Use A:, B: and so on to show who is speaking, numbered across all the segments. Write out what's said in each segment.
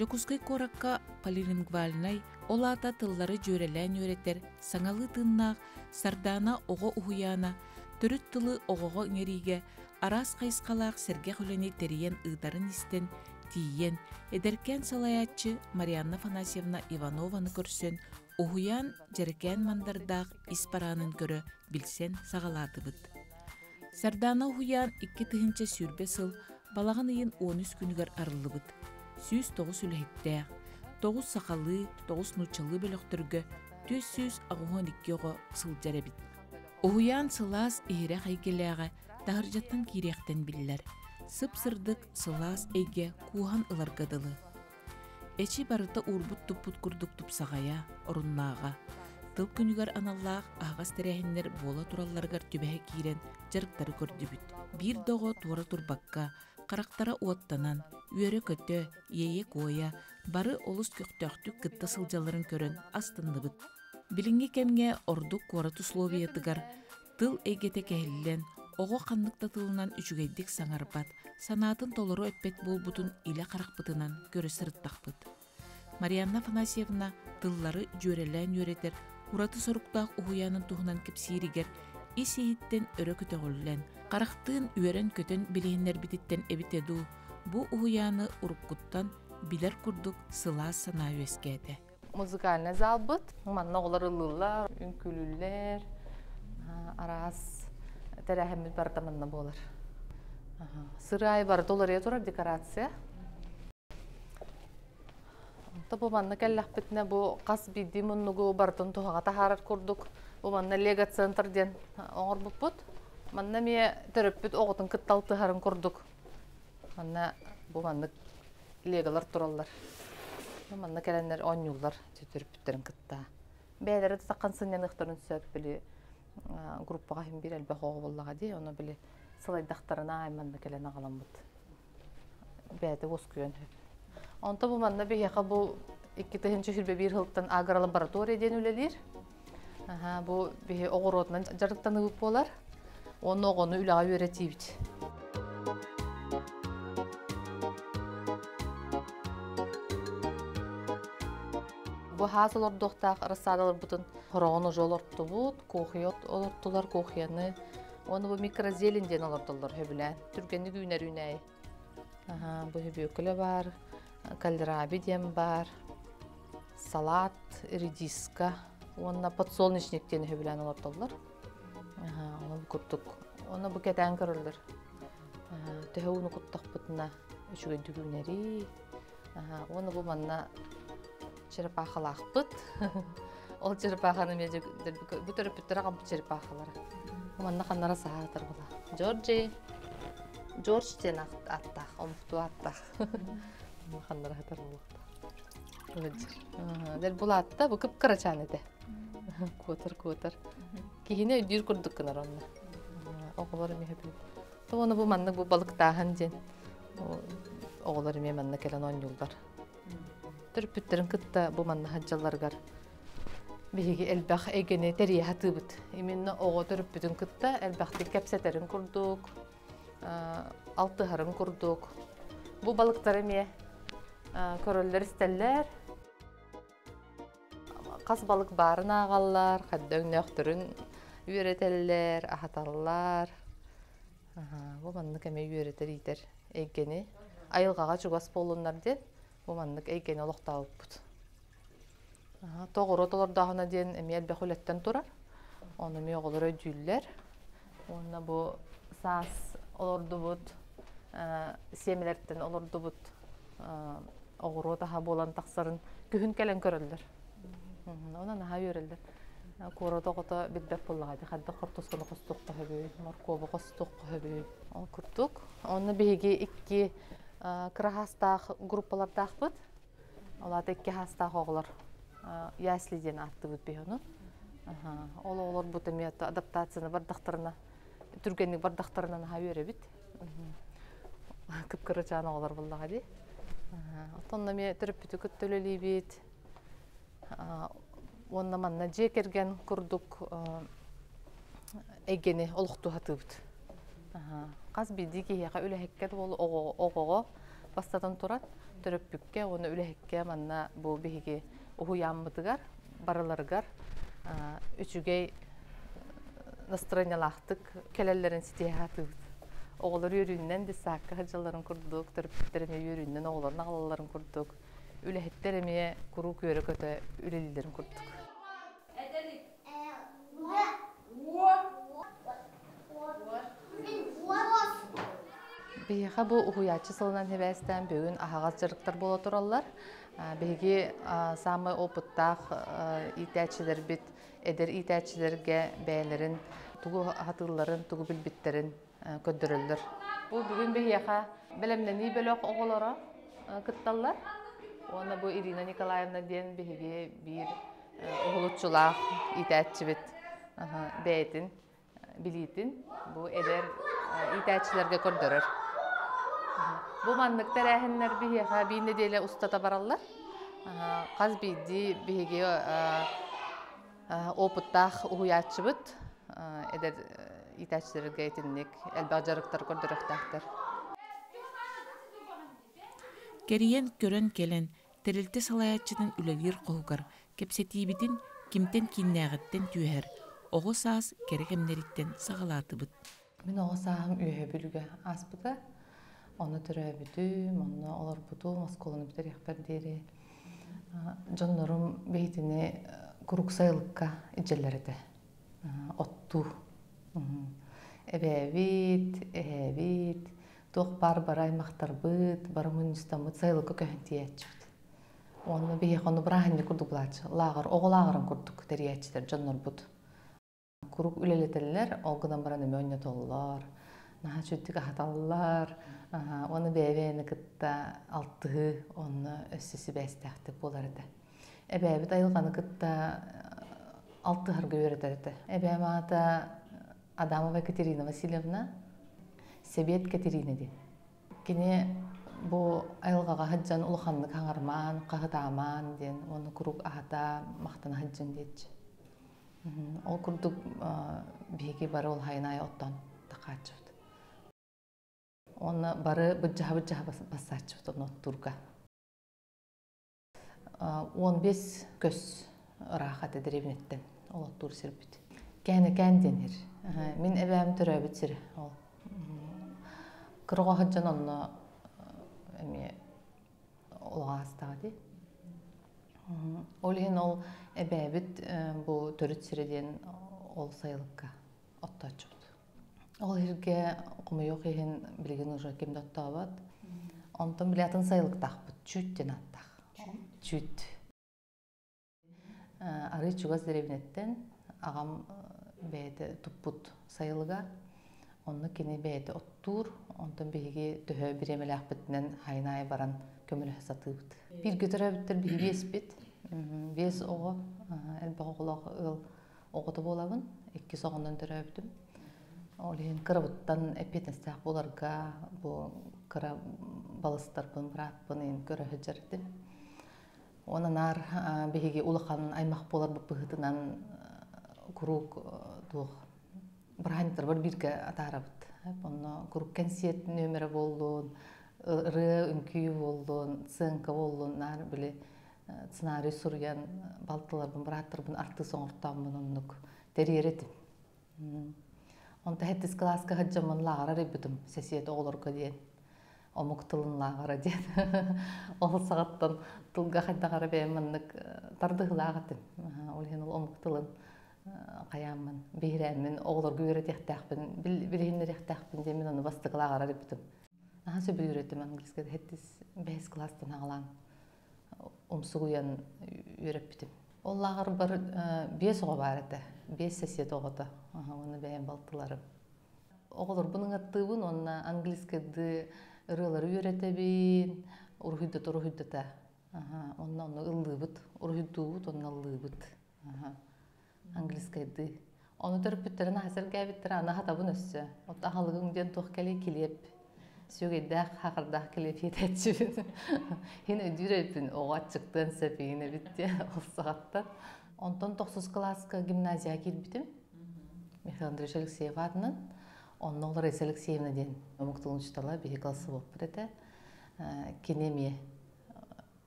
A: Жокускай коракка полилингвальнай олата тыллары жөрелән өретер, саңалы тыннақ, сардана оғы ухуяна, төрүт тылы оғоға үңериге, арас қайсқалақ сәрге хүлені териен ыдарын истен, тиен, эдеркен салаятчы Марианна Афанасьевна Иванованы көрсен, ухуян жеркен мандардақ испаранын көрі білсен сағалатыбыд. Сардана ухуян 2 тыгынча сүрбе сыл, балағын ыйын 13 күнігер арылыбыд. Сүз 9 үләйттәк, 9 сақалы, 9 нучалы бөліқтіргі, 400 ағуған 2 оғы сыл жарабит. Ухуян сылас эйре қайгеләға тағыржаттан кейректен білілер. Сып-сырдық сылас әйге куған ыларгадылы. Эчи барыта урбут туппут күрдік тупсағая, орыннаға. Тыл күнігер аналлақ ағас тәрәхінлер бола туралларғар түбәе кейрен жарықтары көрдібіт. Bir доғы туара турбаққа, қарақтара уаттанан, үйері көті, ие коя, бары олыс көқтөқтік кытта сылжаларын көрін астынды бұд. Білінге кемге ордық қуарат условиятыгар, тыл әйгеті кәйілілен, оғы қандықта тылынан үчігейдік саңарбат, санатын толыру өппет бол бұтын иле қарақ бұтынан көрі сырыттақ бұд. Марианна Афанасьевна тыллары жөрелән өретер, ураты сұрықтақ ұғуянын туғынан кепсиригер, исейіттен өрі көті ғоллен, қарақтығын үйерен көтін білейінлер бітіттен әбітеду, бұ ұғуяны ұрыққыттан білер күрдік сыла сана өскеді.
B: Музыкальный зал быт, манна олар ылылар, үнкүлүллер, арас тәрәхеміз бар таманна болар. Сырай бар, долария турар декорация. Бұл манна кәлләқ бітіне бұл қас бейді мұннығы бартын тұғаға тахарар көрдік. Бұл манна лего центрден оңыр бұп бұд. Манна ме түріп бүт оғытын күттал тұхарын көрдік. Бұл манна леголар тұралар. Манна кәләнлер 10 юллар түріп бүттерін күтті. Бәйлері таққан сынен ұқтырын сөп білі группаға хем бір әлбәқ оғы болуға дей. Оны білі сылайдақтарына айманна кәлән ағалан бұд. Бәйді өз күйен хөп. Онта бұл манна бейеқа бұл 2-тігінші хүрбе бір ғылттан агар лаборатория ден өлелер. Бұл бейе оғыр отынан жарықтан ұғып болар. Оны оғыны үліға өретейбіт. Бұл хаз олордуқтақ ырысадылар бұтын құрағыны жол орты бұд, коқиот олорттылар коқияны. Оны бұл микрозелінден олордылар хөбілән. Түргенді күйінер үнәй. Бұл хөбі өкілі бар, кальраби дем бар, салат, редиска. Онына подсолнечниктен хөбілән олордылар. Оны бұл күрттік. Оны бұл кәтән көрілдір. Төхі ұны күттақ бұтына үшігенді күйінері. Оны бұл манна черепахалақ бұд. Ол черепаханы межі бүтіріп бүттірі қампы черепахалары. Манна қаннара сағатыр бұла. Джорджден аттақ, омықту аттақ. Қаннара қатар болуқта. Дәл бұл атта бұл күп қарачан еді. Көтір. Кейіне өйдер күрдік кінар онына. Оғылары ме өбіл. Оны бұл манны бұл балықтағын ден. Оғылары ме манна кәлін 10 юлдар. Түріп бүттерін күтті бұл манна хаджаларғар. Бейге әлбәқ әйгені тәрие хаты бұд. Именні оғы түріп бүтін күтті әлбәқті кәпсәтерін күрдік, алтығарын күрдік. Бұл балықтары ме көрілдер істәлләр. Қас балық барын ағалар, қадда өңне өқтірін үйретеллер, ағаталар. Бұл манны кәме үйретер етер әйгені. Айылғаға жүгас болынлар ден. Бұл маннык әйгені олықтауып бұд. Тоғыр отылырдағына ден әмел бәқөлеттен тұрар. Оны ме оғылыр өйдүйлер. Оны бұл саас олырды бұд, семелерттен олырды бұд. Оғыр отаға болан тақсарын күхін кәлін көрілдір. Оны наға өрілдір. Көрі тоғыта бітбәк болғайды. Қадды құртысқыны қостық қөбі, морковы қостық қөбі. Ол күрттік. Оны бейге 2 кірахастақ группалардақ бұд. Олады 2 хастақ оғылар яслиден атты бұд бей оны. Ол оғылар бұд әметі адаптацияны бардақтарына, түргенлік бардақтарына наға өре біт. Күп-күрі жаны оғылар болдыға дей. Отонна ме түріп бүті күт төлелей бет. Онна манна жекерген күрдік әйгені олықту хаты бұд. Қаз білді кейеға өлі әккет ол оғығы бастатан турат төрөппүкке оны үлехекке манна бу биһиги уһуяммытыгар барыларыгар үчүгей настроениялахтык келеллерин ситиһатыбыт оголор үйрүүннен дисаакка хаджаларын курдук төрөппүктериме үйрүүннен оголорун агалаларын курдук үлехеттериме куру көрө көтө үлелилерин курдук. Биһиха бу уһуячы сылынан хебэстен бүгүн аһагас жарыктар боло тураллар. Биһиги самый опыттах итәчилер бит эдер итәчилерге бәйләрен, тугу хатырларын, тугу билбиттерин көддөрөллөр. Бу бүгүн биһиха белемнени бөлөк оголора кытталлар. Оны бу Ирина Николаевна ден биһиги бир уһулучулах итәчибит бәйтин билитин бу эдер итәчилерге көрдөрөр. Бу манныктар әһеннәр биһиха бир неделе устата бараллар. Каз бидди биһиги опыттах уһуячыбыт эдер итәчилерге этинник элбак жарыктар көрдөрөктәктер.
A: Кериен көрөн келен терилте салаяччытын үлелир кохугар кепсетибитин кимтен киннәгеттен түйәр. Ого саас керекемнериттен сагалатыбыт.
B: Мен ого саам үйе бүлүгө аспыта. Оны төрөбүтү, монно олорбуту, москолуну битер яхпар дери. Жоннорум бейтине курук сайылыкка ижеллерите. Отту. Эбэбит, туох бар аймактарбыт, бар мунистамыт сайылыкка көһөн тиячбыт. Оны бейх оны браханни курдук булачы. Лагыр, оголагырын курдук териячтер жоннорбут. Курук үлелетеллер, олгыдан баран эме ойна толлар. Наха чүттік ахаталлар, оны бәйбәйіні кытта алтығы, оны өссісі бәстәқтік болар еді. Әбәйбіт айылғаны кытта алтығарға өретер еді. Әбәйім ата Адамова Катерина Васильевна, Себет Катерина ден. Кене бұл айылғаға хаджан ұлықанны қаңарман, қағытаман ден, оны күрук ахата мақтана хаджан дейдші. Ол күрдік бейге бары ол хайнай оттан тақачыфды. Оны бары бұджаға басачыфды оны оттурға. 15 көз рахаты деревнеттен ол оттур сірбіт. Кәні кәнденер. Мен әбәм түрі біт сірі. Кырға хаджан оны олға астағы. Олген ол әбәбіт бұл төріт сіреден ол сайылыққа оттачуд. Ол ерге құмы yok еген білген ұжа кемді оттағы бад. Онтан білетін сайылықтақ бұд. Чүттен аттақ. Чүт. Ары чугаз деревнеттен ағам бәйді тұппұд сайылыға. Онны кені бәйді оттур. Онтан бейге түхі біремелі ақбітінен хайнай баран көмілі саты бұд. Bir götürəbittir bir bes bit. Bes oğu, elbaq oğulaq oğudu bolabın. 2 soğundan törəbittim. Oleyin kırabıttan epetnestaq bolarga, bu kıra balıstarpın, bıratpın, görü hücərdim. Onanar bihigi ulaqan aymaq bolar bıhıtınan kuruk tuğ. Bırhanittar var birge atarabıt. Onu kuruk kensiyet nömeri boldun. Rı ünküyü boldun, sığınka boldun, bile scenariy suryan baltılarбын, bırattırбын, arttı soğurttanбын onluk deriyeridim. Onda hettis klaska hıccamın lağara ribidim, sesiyet oğulurga diyen. Omuk tılın lağara diyen. Oğul sağıttan tılga haydağara beymanlık tardığı lağatim. Olhen ol omuk tılın qayamın, beyremin, oğulurga öğretiyaqtaqbın, bilhinleriyaqtaqbın demin onu bastığı lağara ribidim. Aha söbü öğrettim Angliske'de hettis 5 klastan ağlan umsuğuyan öğrettim. Ollağır bir 5 oğa var edi, 5 sesiyet oğudu. Onu beğen baltılarım. Oğulur bunun attığın onunla Angliske'de ırıları öğretebin, urhüddata. Onunla ıllıbıt, urhüddubut, onunla ıllıbıt. Angliske'de. Onu törpütlerin hazır gavittir, ana hatabın össü. O tağılığın den toq kele kilep. Sögedaq haqırdaq kilep yetetçibin. Yine ödürepin, oğa çıktığın sepeyine bitti, o sağattan. Ondan 9 klaska gimnaziya gelbitim. Mikhail Andreevich Alekseyev adının. Onun oğlu Reis Alekseyevna den. Omuktulun çıtala, bir klası boп bürete. Кинеме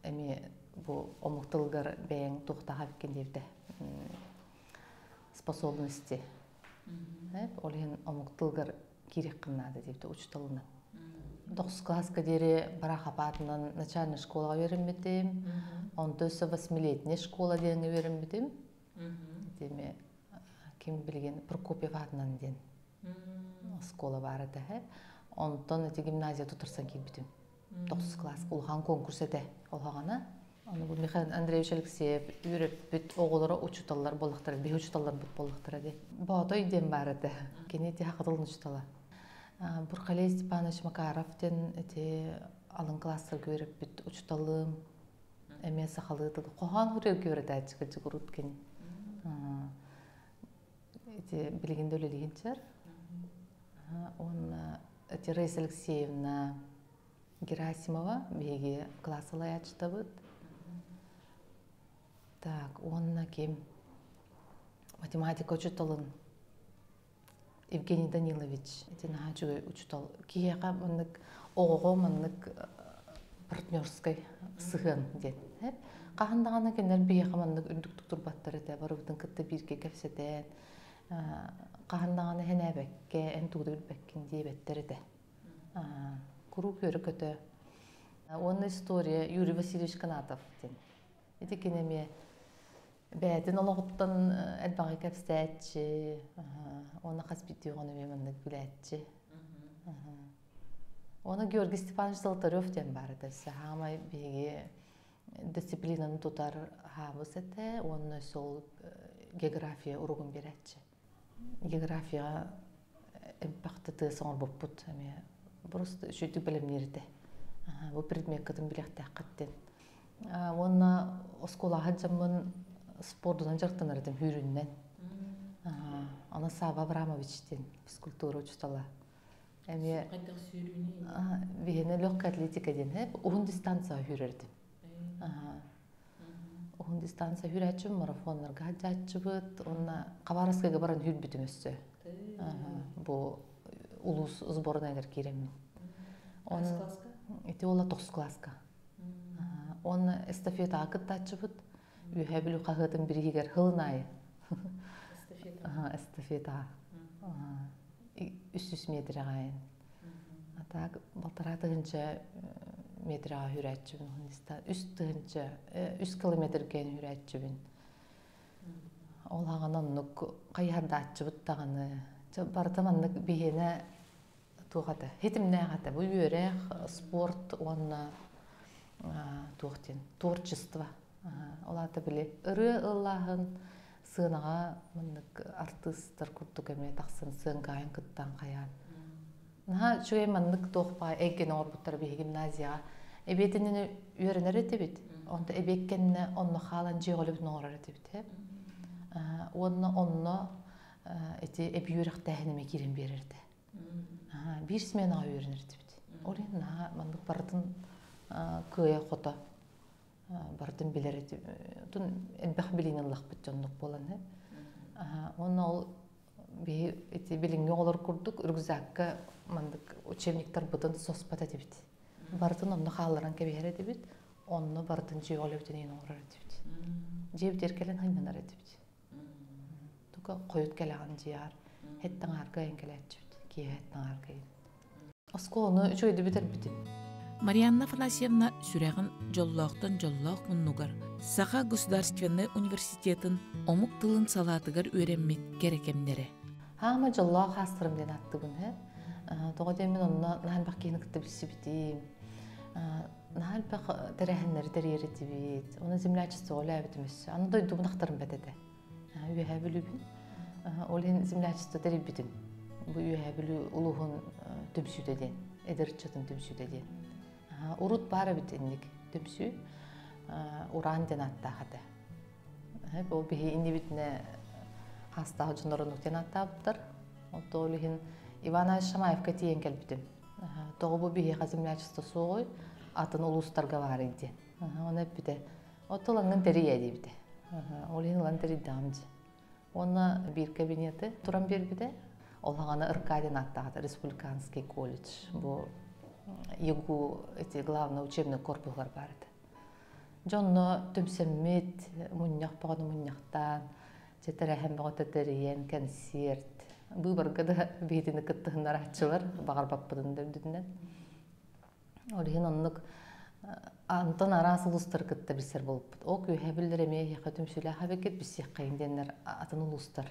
B: эми бу омуктылгар бэйэн тухтаха биккендебде способности. Олен омуктылгар кирек кыннады депте учталына. 9 класска дере барахапатынан начальная школага беренбетим. 8-8-летняя школа дегенге беренбетим. Деме ким билген Прокопьев атынан ден школа бар эте. Онтон эти гимназия тутурсан килбитим. 9 класс улхан конкурс эте олхагана. Аны бу Михаил Андреевич Алексеев үйрөтпүт оголора учуталлар болуктар, бе учуталлар бут болуктар эти. Бото идем бар эте. Кенети хакытылын учутала. Буркалей Степанович Макаровтен эти алын класстар көрөппүт учуталым. Эме сахалыты кохан хүрө көрөт ачкы жугурут кен. Эти билгенде өлелигенчер. Он эти Раиса Алексеевна Герасимова беги классылай ачтабыт. Так, он кем математика учуталын Евгений Данилович. Эти нахачугай учутал. Кияка мындык ого мындык партнерской сыгын дет. Кахандагана кенер бияка мындык үндүктүк турбаттар эте барыбытын кытты бирге кепсетен. Кахандагана хенебекке энтугду билбеккен диебеттер эте. Куру көрө көтө. Он история Юрий Васильевич Канатов ден. Эти кенеме бәтін олығыттан әлбағы кәпстәтші, оны қаспетті оғаны меміндік біләтші. Оны Георгий Степанович Золотарев ден бар дәсі. Хамай беге дисциплинаны тұтар хабыз әті, оны сол география ұрығын берәтші. География әмпақтыты соңыр боп бұд. Просто үшетік білімнерді. Бұл предмет қытын біліқті әқіттен. Оны осколаға жамын спортынан жақтанар едім хүріннен. Ана Сава Абрамовичтен физкультура учтала.
A: Қайдақ сүйріне?
B: Бейіне легкая атлетика ден. Оғын дистанция хүрердім. Оғын дистанция хүрәтшім, марафонларға жатшыбыт. Оны қабараскайға баран хүрбітім өсі. Бұл улус сборнайлар керемін.
A: Қайсы класска?
B: Эти ола 9 класска. Он эстафета акыттачыбыт. Үйәбілу қағытын бірігер хылынайы. Эстафета. 300 метр ғайын. Атақ балтаратығынша метрға хүрәтшібін. 3 километр кен хүрәтшібін. Ол ағын оннық қайарда атшыбыт тағаны. Бардаманлык бейені туғады. Хетімне ағады. Бұл үйерек, спорт, онына туғытен. Творчество. Оларды біле. Үрі ұллағын сынаға мұндық артыстар күрттік әме тақсын сын қайын күттан қаян. Шуе мұндық тоқпай әйген орбуттар бейі гимназияға. Әбетінен үйерінер етебет. Онда әбеккенне онны қалан жеғылып нұғырар етебет. Онны эти эпюрах тәһнеме кирен берерде. Бир сменага үйренерде бит. Олен мандык бардын кыя кота. Бардын билерде. Тун элбах билинеллах бит жонлук болан. Оны ол би эти билинге олар курдук үргүзакка мандык учебниктер бутын соспата дебит. Бардын онны халларан кеберде бит. Онны бардын жеолеп денен орар дебит. Жебдер келен хайнанар дебит. Қойыт кәліған жияр, әттің арқайын кәләтшіпті, кие әттің арқайын. Осколыны үш ойды бітір бітім.
A: Марианна Афанасьевна сүрәғін жоллақтан жоллақ мұннығар. Саха Государственный университетін омық тылын салатығар өренмет керекемдері.
B: Хама жоллақ қастырым ден атты күн. Тоға демен онына нағын бақ кейіні күтті білсі бітім. Нағын бақ дәрәхінлері дәрері дебет. Оны землячество олай бітіміз. Аны дойды бұнақтарым бәдеді. Үйәбілі олен землячество дәребітім. Бұл үйәбілі ұлығын төмсүйдеден, әдіртшатын төмсүйдеден. Урут бары бітіндік төмсүй, уран ден аттағады. Бұл бігі инді бітіне қастағы жынырын өктен аттағыптыр. Оты олығын Иван Шамаевқа тиен кәл бітім. Тоғы бұл бігі землячество соғой, атын ұлыстарға бар еді. Оны біті. Оты олаңын дәрі әді біті. Олын лантери дамжы. Оны bir кабинеті туран бербіде. Олағаны Иркадин аттағады, Республиканский колледж. Бұл егу эти главный учебный корпуслар барды. Жонно төмсеммит муньяк баганы муньяктан жетерәһәм багыта терен концерт. Бу баргада битине кыттыгыннар ачылар багар баппыдын дөдүннән. Олыгын оннук антон арасы улустар кытта бисер болуп. О көйһә билдер эме яка төмсүлә хабекет бисек кайын деннер атын улустар.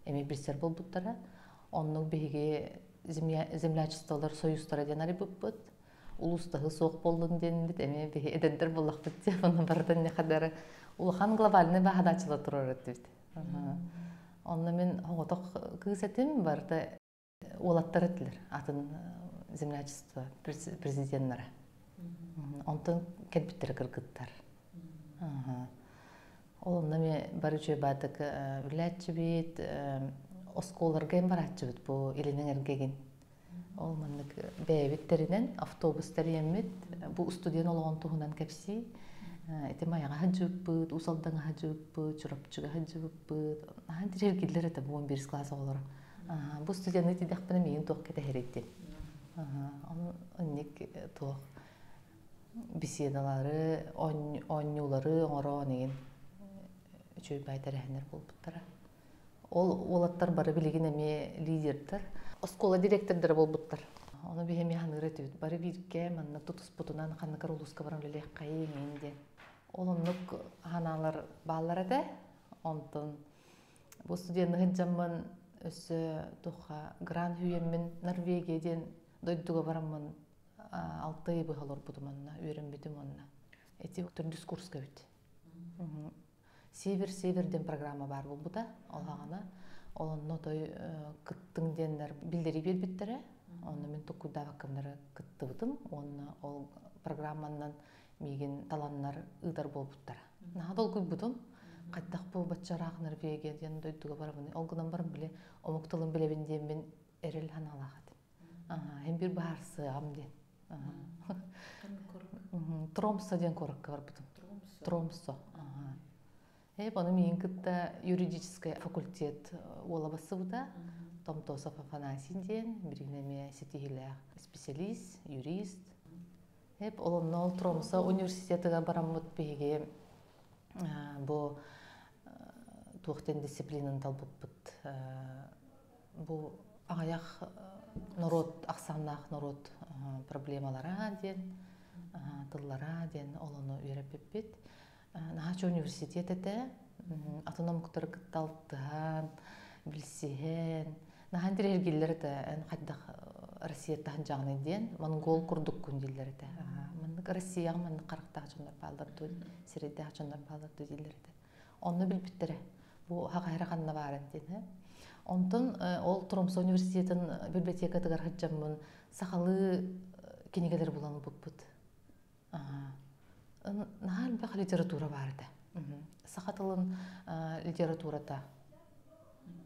B: Эме бисер болуптара. Оннук биге землячестволар союзтары денари буппут. Улустагы соқ болдун денбит эме биге эдендер боллакпыт деп аны бардан не кадары улахан глобальный бахадачыла турар эттибит. Онна мен оготок кызетим барда улаттар этлер атын землячество президенттары. Онтон келбиттер кыргыттар. Олонна ме бары жөө бадык үләтчі бит, осколарга ем баратчы бит бу илинен эргеген. Ол мандык бәйбиттеринен автобустар еммит, бу студент олоғын туғынан кәпси, эти маяға хаджып быт, усалдаңа хаджып быт, чурапчыга хаджып быт, ахан тирер келдер это бу 11 класс олар. Бу студентны тидақпына мейін тоқ кете хереттен. Онник тоқ беседалары, онюлары, оңыро онеген чөй байтар әхінер болбуттара. Олаттар бары білеген әме лидердер, оскола директордары болбуттар. Оны бейеме ханыр әтібіт. Бары бірге манна тутус бұтынан қаннықар олуска барам лелек қайын енді. Олынық ханалар балар әді. Онтын бұл студентны хыджамын өсі тұқа гран хүйемін Норвегияден дойдуға барамын 6 ай бұғалар бұдыманна, өрім бітім онна. Әті түріндіс курска бит. Север-северден программа бар бұл бұда, олағана. Олын нотой кыттың денлер білдері белбіттері. Оны мен тұққыда вакымдары кытты бұдым. Оны ол программаннан меген таланнар ұдар бол бұттары. Нағад ол көй бұдым. Қайттақ бұл батчарақ Норвегияден дойдуға барамын. Олғынан барым біле, омықтылын білебінден мен әрел ханалағады. Hem bir baharsı amden. Тромсо ден коракка бар бұдым. Тромсо. Hep onu мен кытта юридический факультет олабасы бұда. Томтосов Афанасин ден, біргінеме сетігілі специалист, юрист. Hep олымнол Тромсо университетіға барамыд бейге бұл туқтен дисциплинын талбып бұд. Бұл ағаяқ народ, ақсаннақ народ проблемалара ден, тыллара ден олыны үйреп бет. Нағачы университет әді, автономиктары кытталтыған, білсеген. Наған дирергелер әді, қайдақ Россиятағын жағын ден, монгол күрдік күнделер әді. Мандық Россияға мандық қарықтағы жондар балдарды, середегі жондар балдарды дейлер әді. Оны білбіттірі, бұл хағайры қанына барын ден. Онтын ол Тромсо университетін библиотекатығар хыджамын сақалы кенегелер боланы бұд. Нағал бәқ литература барды. Сақатылын литературата.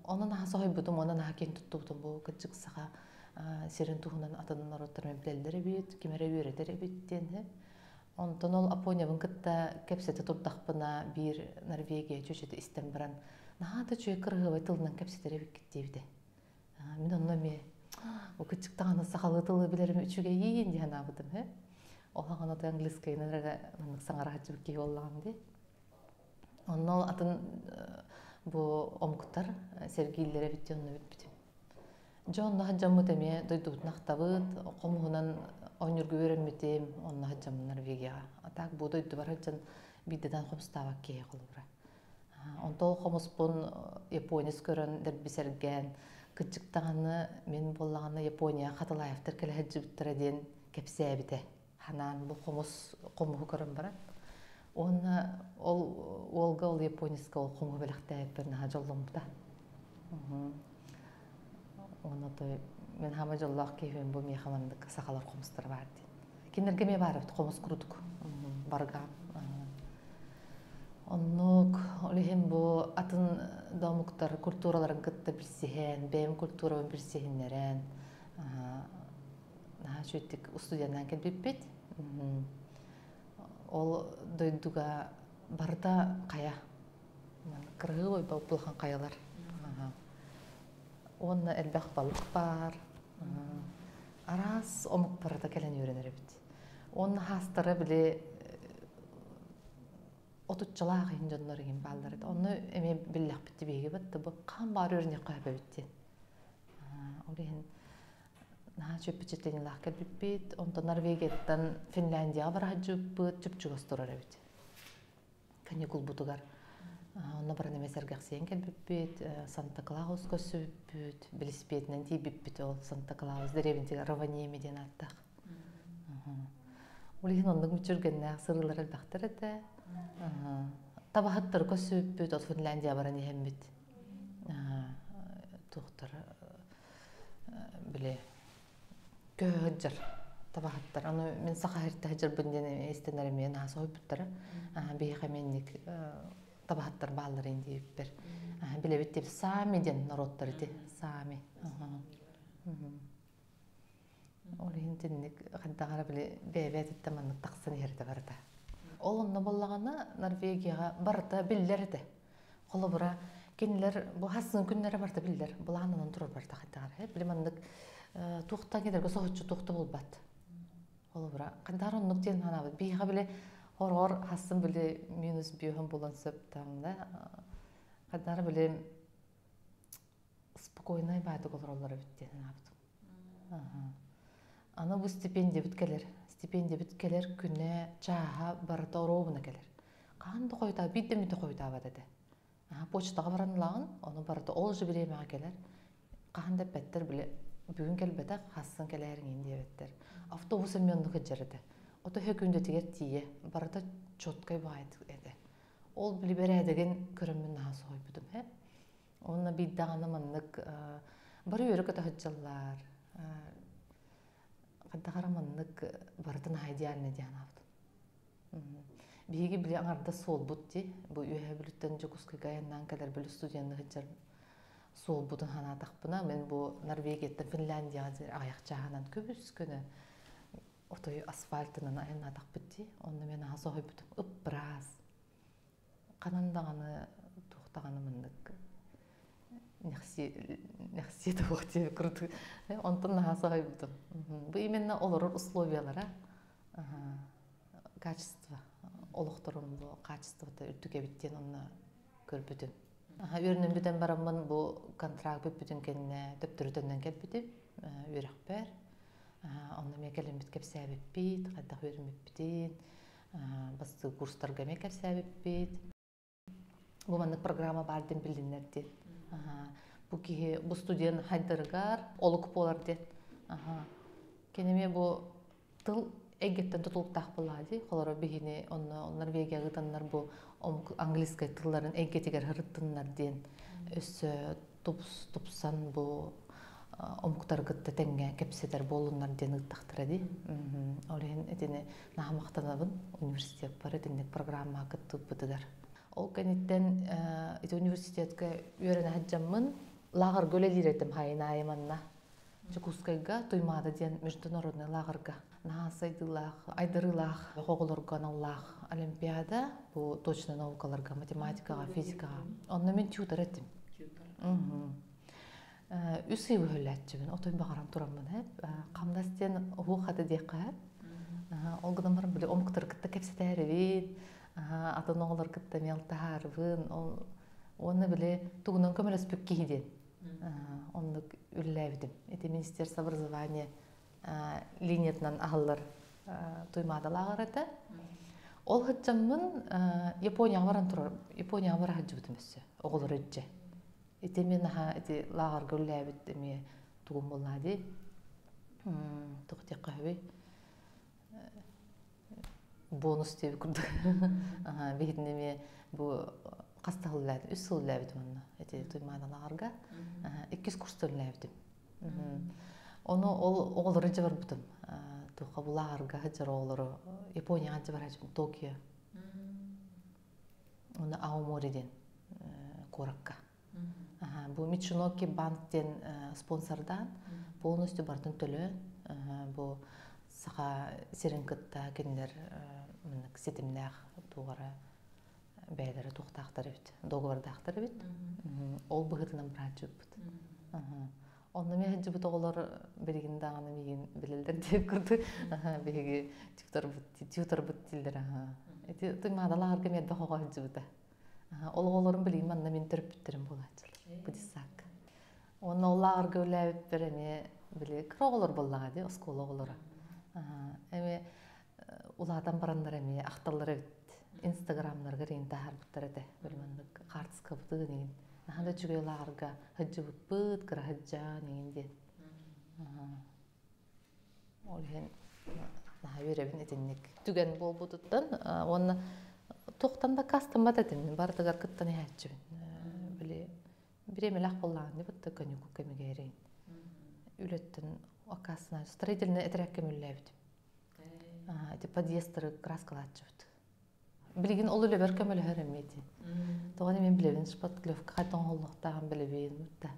B: Оны наға соғай бұдым, оны наға кен тұтты бұдым. Бұл күтчік саға серін тұғынан атының народтармен білелдері бейт, кемері өретері бейттен. Онтын ол Апониявын күтті кәпсеті тұрдақпына бір Норвегия чөшеті істен біран. Нағады чөй қырғывай тылынан кәпсетері бейт дейбді. Мен онына ме, ол күтчік тағаны сақалы тылы білерім үшіге ең де ана бұдым. Олаған аты английскайын әрі саңара хатчы бүккей олаған де. Оның ол атын бұл омқыттар сәргейлері бітті онына бітті. Жонна хаджамы тәме дойды бұтын ақтабыд, қомығынан ойнырғы өрімметем, онына хаджамы Норвегияға. Атақ бұл дойды бар хаджан биддеден қомыстава кей қолы бұра. Онтол қомыспын Японияс көрін дәрбісерген, күтчіктағаны мен болағаны Япония қатылайыфтар кәлі хаджы бүттір әден кәпсі әбіті. Ханан бұл қомығы көрім барат. Олға ол японийска ол қомығы біліқті әйіппір наға жолым бұда. Мен хама жоллақ кейбен бұл мейхамандық сақалар қомыстар барды. Кенерге ме барыпты қомыз құрудық барған. Онық олығын бұл атын дамықтар культураларын күтті білсеген, бәйім культураларын білсегенлерін. Шөттік студиянан келбеппет. Ол дойдуға барда қая. Кырғы ой бұлған қаялар. Онна әлбәқ балық бар. Арас омук барата келен үйренер бит. Он хастары биле отуччалаа кыйын жоннор ген балдар. Оны эме биллак битти беги батты. Бу кан бар өрне кайбы битти. Олен на чөпчөтен лакка бит. Онто Норвегиядан Финляндияга бара жуппут, жупчугас турар бит. Каникул бутугар. Оны бар немесерге сен келбит, Санта Клаус көсүбүт, билиспетинен тийбиппит ол Санта Клаус деревинтиге Раваньеми ден аттак. Улин ондук мүчүргенне сырылар албактар эте. Табахаттар көсүбүт, от Финляндия баран ихембит. Тухтар биле көжөр табахаттар. Аны мен сахарта хажырбын ден эстенер мен асойбуттар. Бейхаменник табахаттар баллар инди бер. Биле биттеп сами ден народтар ди, сами. Олин тинник хаддагара биле бебет таман таксын ерде барда. Ол онно боллагана Норвегияга барда биллерде. Колобура кинилер бу хасын күннәре барда биллер. Буланын турар барда хаддагара. Биле мандык тухта кедерге сохочу тухта болбат. Колобура кадар оннук ден ана бейга биле Хор хасын биле минус биохан болан септамда. Кадар биле спокойный бады колорлар битти набыт. Аны бу стипендия биткелер. Стипендия биткелер күнне чаха барда оробуна келер. Канды койда биддемите койда бадады. Почтага баранлагын, аны барда ол же билемеге келер. Кандай беттер биле бүгүн келбете хасын келерин дебеттер. Автобус эмендик жерде. Ото хөкүндө тигер тие барда чоткай байт эде. Ол биле бередеген көрөмүн насы койбудум he. Онна биддаганы мындык бар өрөкө тахчаллар. Кадагара мындык бардын идеальный дианабыт. Биги биле аңарда солбутти, бу үйө бүлүттөн жокускай гаяннан келер бил студенттер хыжар солбутун хана такпына. Мен бу Норвегияда, Финляндияда аяк жагынан көбүскөнө отой асфальтынан айна такпытти. Онда мен асой бутум ыппрас. Канандаганы туктаганы мындык. Нехси тухти круто. Онтон асой бутум. Бу именно олор условиялара. Качество. Олохторун бу качеството үтүкө биттен онна көрбүтүм. Өрнөн бүтөн барамын бу контракт бүтүн кенне төптөрүтөндөн келбүтүм. Үрөкпөр. Онна мекелем биткеп сәбиппит, кайда көрмөппитин. Басты курстарга мекеп сәбиппит. Бу мандык программа бардын билдинерди. Бу студент хайдыргар олук болар дет. Кенеме бу тыл эгеттен тутулуктак булады. Колоро бигини онно Норвегия гытаннар бу английский тылларын эгетигер хырыттыннар ден. Өсө тупсан бу омуктар гытта теңге кепседер болуннар ден ыттактыр ди. Олен этине намактанабын университет бар этинек программа гыттып бытыгар. Ол кенеттен эти университетке үйрөнө хаджаммын. Лагар көлелиретим хайына айманна. Жокускайга туймады ден международный лагарга. Насайдылах, айдырылах, хоголорганаллах, олимпиада, бу точно наукаларга, математикага, физикага. Онна мен тьютер этим. Үсүй бөлөтчүбүн, отой багарам тураммын хеп. Камдастен ухаты дека хеп. Ол гынан барам биле омуктар кытта кепсетерибин. Атын оголор кытта мелтаарбын. Оны биле тугунан көмөлөспөк кийден. Онны үлләбидим. Эти министерство образования линиятынан ахыллар туймадалар эте. Ол хыджаммын Японияга баран турар. Японияга бара хаджыбытым өссө. Оголор эдже. Эти мен эти лагар үлләбит эме тугун боллади. Туктек кахви. Бонус деп күрдүк. Бигинеме бу касталлар, үсүлләбит монна. Эти туймадаларга 2 курс төлләбитим. Оны ол оголор эдже бар бутум. Тука буларга хаджар оголору Японияга жабар хажым Токио. Оны Аомориден Коракка. Бу Мичуноки банктен спонсордан полностью бардын төлөө. Бу саха Серенкытта кендер мындык сетимдах тугара бәйләре туктактыр бит. Договордактыр бит. Ол быгытынан брачып бит. Онна мен хәҗҗи бит оғлар береген даганы миген билелдер дип күрдү. Беге тьютор бит дилдер. Эти тымадалар кеме да хога хәҗҗи бит. Ол оғларын билген манна мен төрөп биттерем булачыл. Бу дисак. Онна олар гөләп береме биле кроглар буллага ди, оскол оғлары. Эме уладан барандар эме ахталлар бит. Инстаграмнарга рин тахар биттер эте. Билмендик картска бит деген. Ханда чүгейларга хәҗҗи бит кыра хәҗҗа нигенде. Олен наверебин этенник. Түген болбутуттан, оны тоқтанда кастым бат этем, бардыгар кыттан хәҗҗи. Биле биремелак булган дип бит көнү кемегерин. Үлеттен акасына строительный этрәк кемелләбит. Эти подъездры краскалатчы бит. Билген ол эле бер кемел хәремети. Тоганы мен билебин, шпатлевка кайтан холлыктаган билебин да.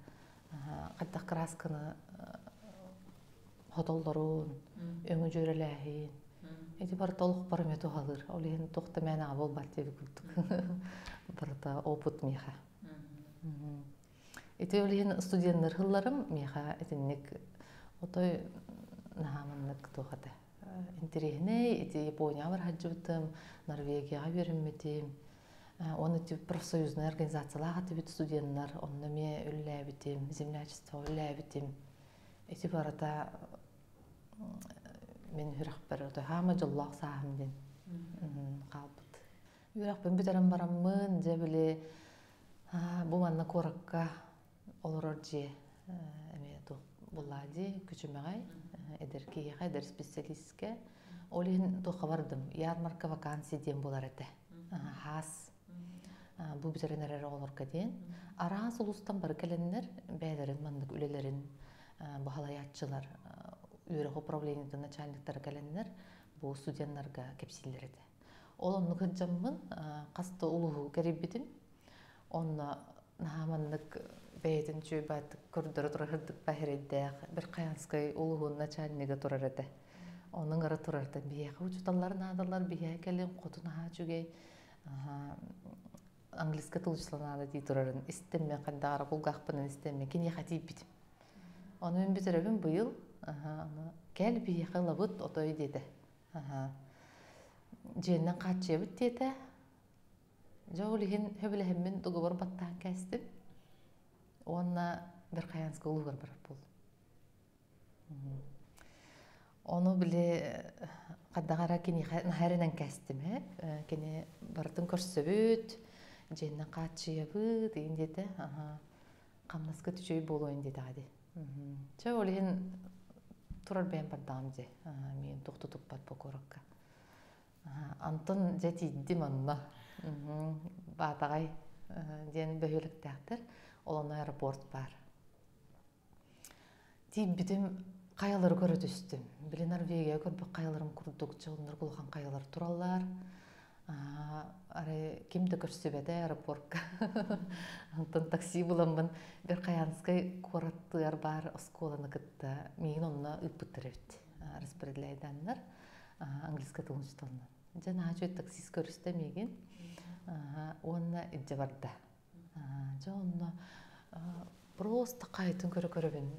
B: Кайта красканы хотоллорун, өңү жөреләһин. Эти бар толук бар мету халыр. Олен тохта мен абыл бар дип күттүк. Барда опыт меха. Эти олен студенттер хылларым меха этинник отой нахаманнык тухата. Интересный, эти Япония бар хаджутым, Норвегияга беремметим. Оны тип профсоюзный организацияларга тип студенттер, онны ме үлләбитим, землячество үлләбитим. Эти барата мен хүрәхбәр отой хама җыллак саһамдин. Калбыт. Үрәхбен битерем бараммын, җәбиле бу манна коракка олорорҗи эме ту буллади күчүмәгәй. Эдерки хәдер специалистке олин то хабардым. Ярмарка вакансия дем булар эте. Хас. Бу битеренер олор каден. Арас улустан бар келеннер бәйләрен мандык үлеләрен бахалаятчылар үйрәк управлениедә начальниктар келеннер бу студентларга кепсилләр иде. Ол онны кырҗаммын, касты улуу кереп битим. Онна нахамандык бәйтен чөйбат көрдөрө турардык бәһредә бер каянскай улуун начальниги турар иде. Оның ара турарда бия учуталлар надалар бия келен котуна чүгей. Английска тылчыланады ди турарын истеме кандара булгакпын истеме кини хатип бит. Оны мен битеребим быйыл. Кел бия кылабыт отой деди. Женнен качыбыт деди. Жолихин хөбөлөһүмүн дугур баттан кестим. Онна бер каянскай улугар бар бул. Onu bile kadagara kini harinan kastım hep kini bartın körsöbüt jenna kaçıyabı deyince de kamnaska tüçöy boloyun dedi hadi. Çöğleyin turar ben bardamcı men toxtutup bat pokorakka. Antın jetiddim anna. Batagay den böhülüktäktir. Olan aeroport var. Tibbidim Каялар көрө түстүм. Биле Норвегия көрбөк каяларым курдук жолдор булган каялар тураллар. Ары кимде көрсөбөдө аэропортка. Антон такси буламын. Бер каянскай кораттыр бар осколаны кытта. Мен онна ыппыттырып. Распределяйданнар. Английска тылычтална. Жана жөт таксис көрүстө меген. Онна иже барда. Жонна просто кайтын көрө-көрөбүн.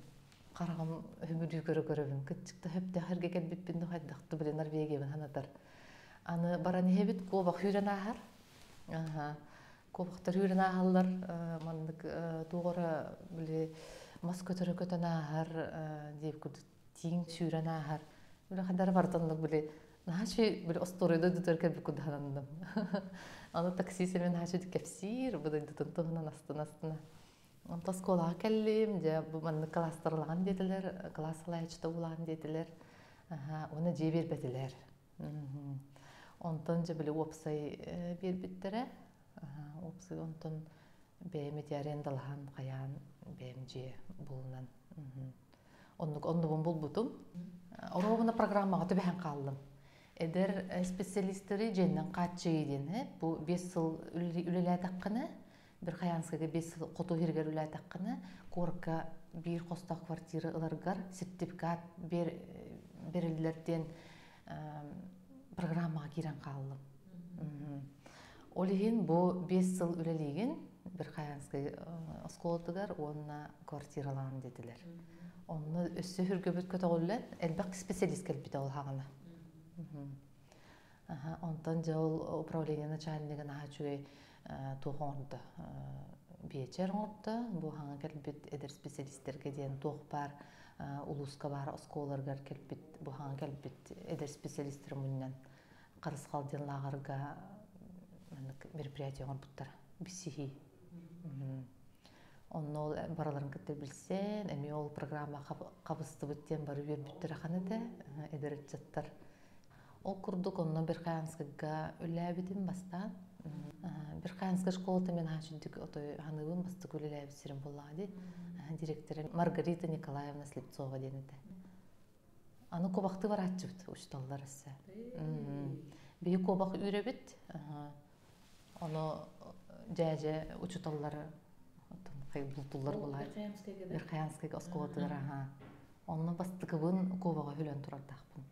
B: Карагам хөмүдү көрө-көрөбүн. Кытчыкта хөптө херге келбитпин да хайдакты биле Норвегиябын ханатар. Аны баран хебит кобак хүрен ахар. Кобактар хүрен ахаллар мандык тугора биле Москва төрөкөтөн ахар деп күт тиң хүрен ахар. Биле хадар бартандык биле нахачы биле осторойдо дүтөркө бүкүд ханандым. Аны таксисимен хачы кепсир буда дутунтугунан астына. Онта сколага келлим, же бу манны класстырлаган дедилер, класслайчта булган дедилер. Оны же бербедилер. Онтон же биле опсай бербиттере. Опсай онтон бемет арендалган каян бемже булунан. Онну булбутум. Оробуна программага төбөһөн калдым. Эдер специалисттери женден качы иден, бу 5 жыл үлеле такканы. Bir kayanskaya 5 qotu hirger үлә таққаны, корка bir қоста квартира ыларгар сертификат берилдерден программага кирен калдым. Олеген бу 5 жыл үлелеген bir Kayanskay oskoladıgar, onunla kvartiralan dediler. Onu üstü hürgübüt kötü oldular, elbette spesialist gelbide ol hağına. Ondan жол управление начальнигин ачуй тугонда биечер орда бу хаңа келбит эдер специалисттерге ден туг бар улуска бар осколарга келбит бу хаңа келбит эдер специалисттер муннан карыскал денлагарга мероприятие орбуттар бисихи онно бараларын кетте билсен эми ол программа кабысты бүттен бары бербиттер ханада эдер жаттар. Ол курдук онно bir Kayanskayga үләбитим бастан. Bir Kayanskay школата мен хачудик отой ханыбын бастык үләбитсирим булады. Директоры Маргарита Николаевна Слепцова денеде. Аны кобакты бар атчыбыт учталларысы. Бии кобак үйрөбит. Оны жаже учталлары бултуллар булады. Bir Kayanskayga осколатыра. Оны бастыгыбын кобага хүлөн турардакпын.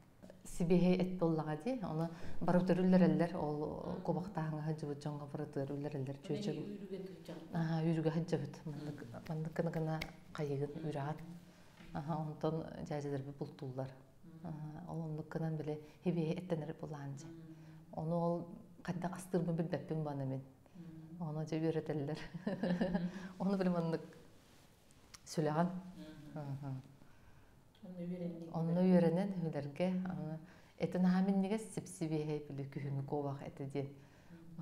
B: Сибихе эт боллага ди, оны барытырыллерлер, ол кобактагы хаҗыбы жаңга барытырыллерлер чөчөг. Үйрүгө хаҗыбыт. Мандыкына кайыгын үйрәт. Онтон жажыдыр бу бултуллар. Ол ондукынан биле хебе эттенер буланчы. Оны ол кайда астырбы билбеппин баны мен. Оны же үйрөтеллер. Оны биле мандык сүлөгөн. Онны үйренен хүлерге этен хаминниге сипсибихе биле күһүңү ковак этеди.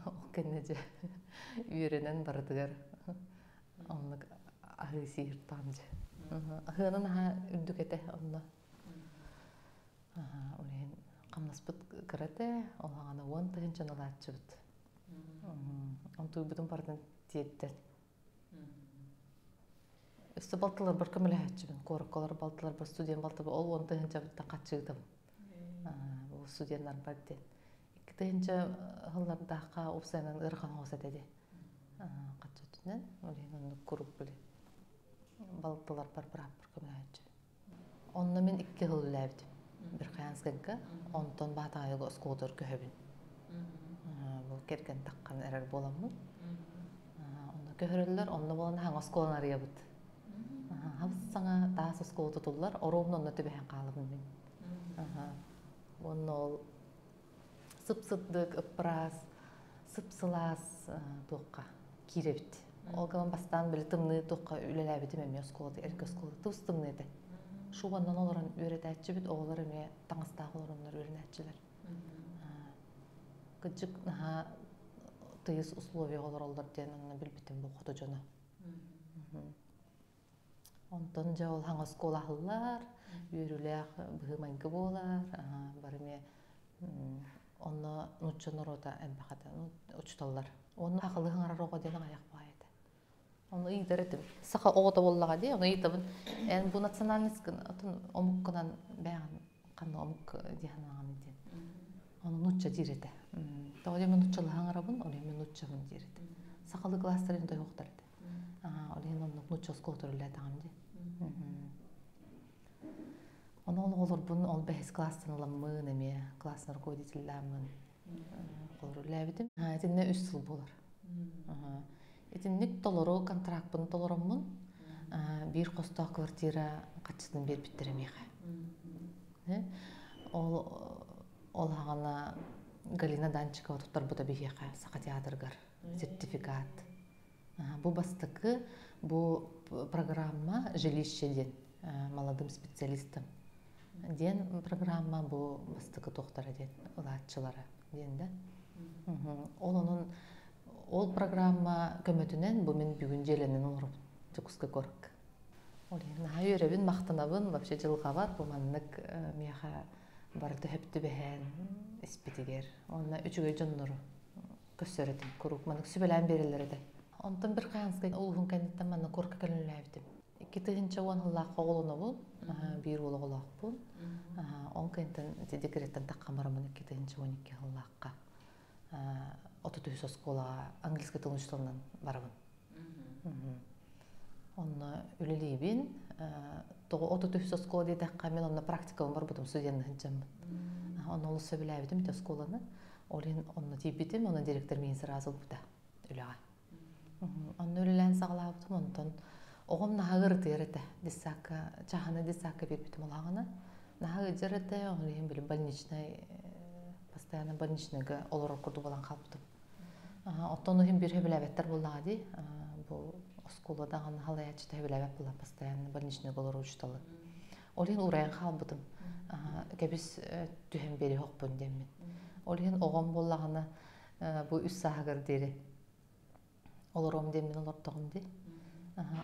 B: Окенеже үйренен бардыгар. Онны агысыр тамжы. Ахынын ха үндүкете онны. Олен камнаспыт кырате, олагана вон тыгынчаналачыбыт. Онтуй бутун бардын тиеттер. Üstü baltalar bir kömele hatçıbın, korukkalar baltalar bir stüdyen baltabı, ol onu tığınca bitti kaçırdım. Bu stüdyenler bardı. İki tığınca hıllardağqa ofsayman ırğan olsa dedi. Kaçırdınnen, onu koruk bile. Baltalar bir kömele hatçıbın. Onunla men iki hıl ülәbdim. Bir Kayanskayga, ondan batayıga oskodur köhöbün. Bu kerken taqqan erer bolamın. Onda köhörürler, onda bolan haң oskolan arıyabıd. Hapsanga daha soskol tutullar, orovun onunla tübehen kalıbın ben. Onu ol sıp-sıddık, ıpras, sıp-sılas tuğqa kirevit. Olgaman bastan bile tımnı tuğqa ülelәbidim emi oskolada, erke oskolada tığız tımnıydı. Şu bandan olaran öğretətçi bit, oğlar emi tağıstağ olaranlar öğrenətçiler. Gıcık tığız usloviya olar ollar diyen onu bilbitim bu kutu jona. Ondan ja ol haң oskolahlар, үйрүләк быһымайгы болар, барыме онно нуччонорота эмбахата, учталлар. Онно акылы хаңарарога ден аяк байыды. Онно ийдеретим. Саха огота боллага ди, онно ыйтабын. Эн бу национальность атын омуккынан бәгән кандай омук диханаган ден. Онно нучча дирете. Тагы мен нуччалы хаңарабын, оны мен нуччабын дирете. Сакалы класстарын да жоктар. Олен онно нучча сколторулла тагамды. Onu olur bunun ol 5 klassın olamın emi klassın rukovoditellamın olurlabidim. Etinne 3 yıl bolar. Etinnik doloro kontraktın doloramın bir kosta kvartira kaçtın bir bittiremiğe. Ol hağana Galina Danchikova tutar bu da bir yaqa saqa teatrgar sertifikat. Bu bastıkı bu программа жилищеден молодым специалистам. Ден программа bu bastıkı toxtara den ылаатчылары ден да. Ол программа көмөтүнен bu men бүгүн желенин олуруп жукуска көрк. Ол на үйрөбүн мактанабын вообще жылга бар bu маннык мияха барды хөптү бehen испитигер. Онна үчүгө жоннору көсөрөтүм көрук маннык сүбөлөн берилер да. Ondan bir Kayanskay ulğun kendinden manna korka kelünläbdim. İki tığınca on hıllaq oğlunu bul, bir oğlu olaq bul. On kendinden dekretten taqqamaramın iki tığınca 12 hıllaqqa. Ototühüs oskolağa Angilska tılmışlarından barabın. Onna üleliyibin. Ototühüs oskola diye taqqa men onna praktikavım var budum studiyanı hıncamın. Onna olu söbüläbdim ite oskolаны. Olin onna tiybidim, onna direktor meyinsi razıl buda. Ülağa. Онны өлелән сағалабытым онтон. Оғым нағыр дереді. Дисака, чаханы дисака бербетім олағына. Нағыр дереді, оғын білі больничный, постоянно больничныйға олар құрды болан қалыптым. Оттон ұхым бір хөбіләбеттер болағады. Бұл осколадағын халаячыта хөбіләбет болар, постоянно больничныйға олар ұчталы. Олын урайын қалбытым. Кәбіз түхем бері хоқпын демін. Олын оғым болағына бұл үс сағыр дері. Олар ом демін олар тоғым де.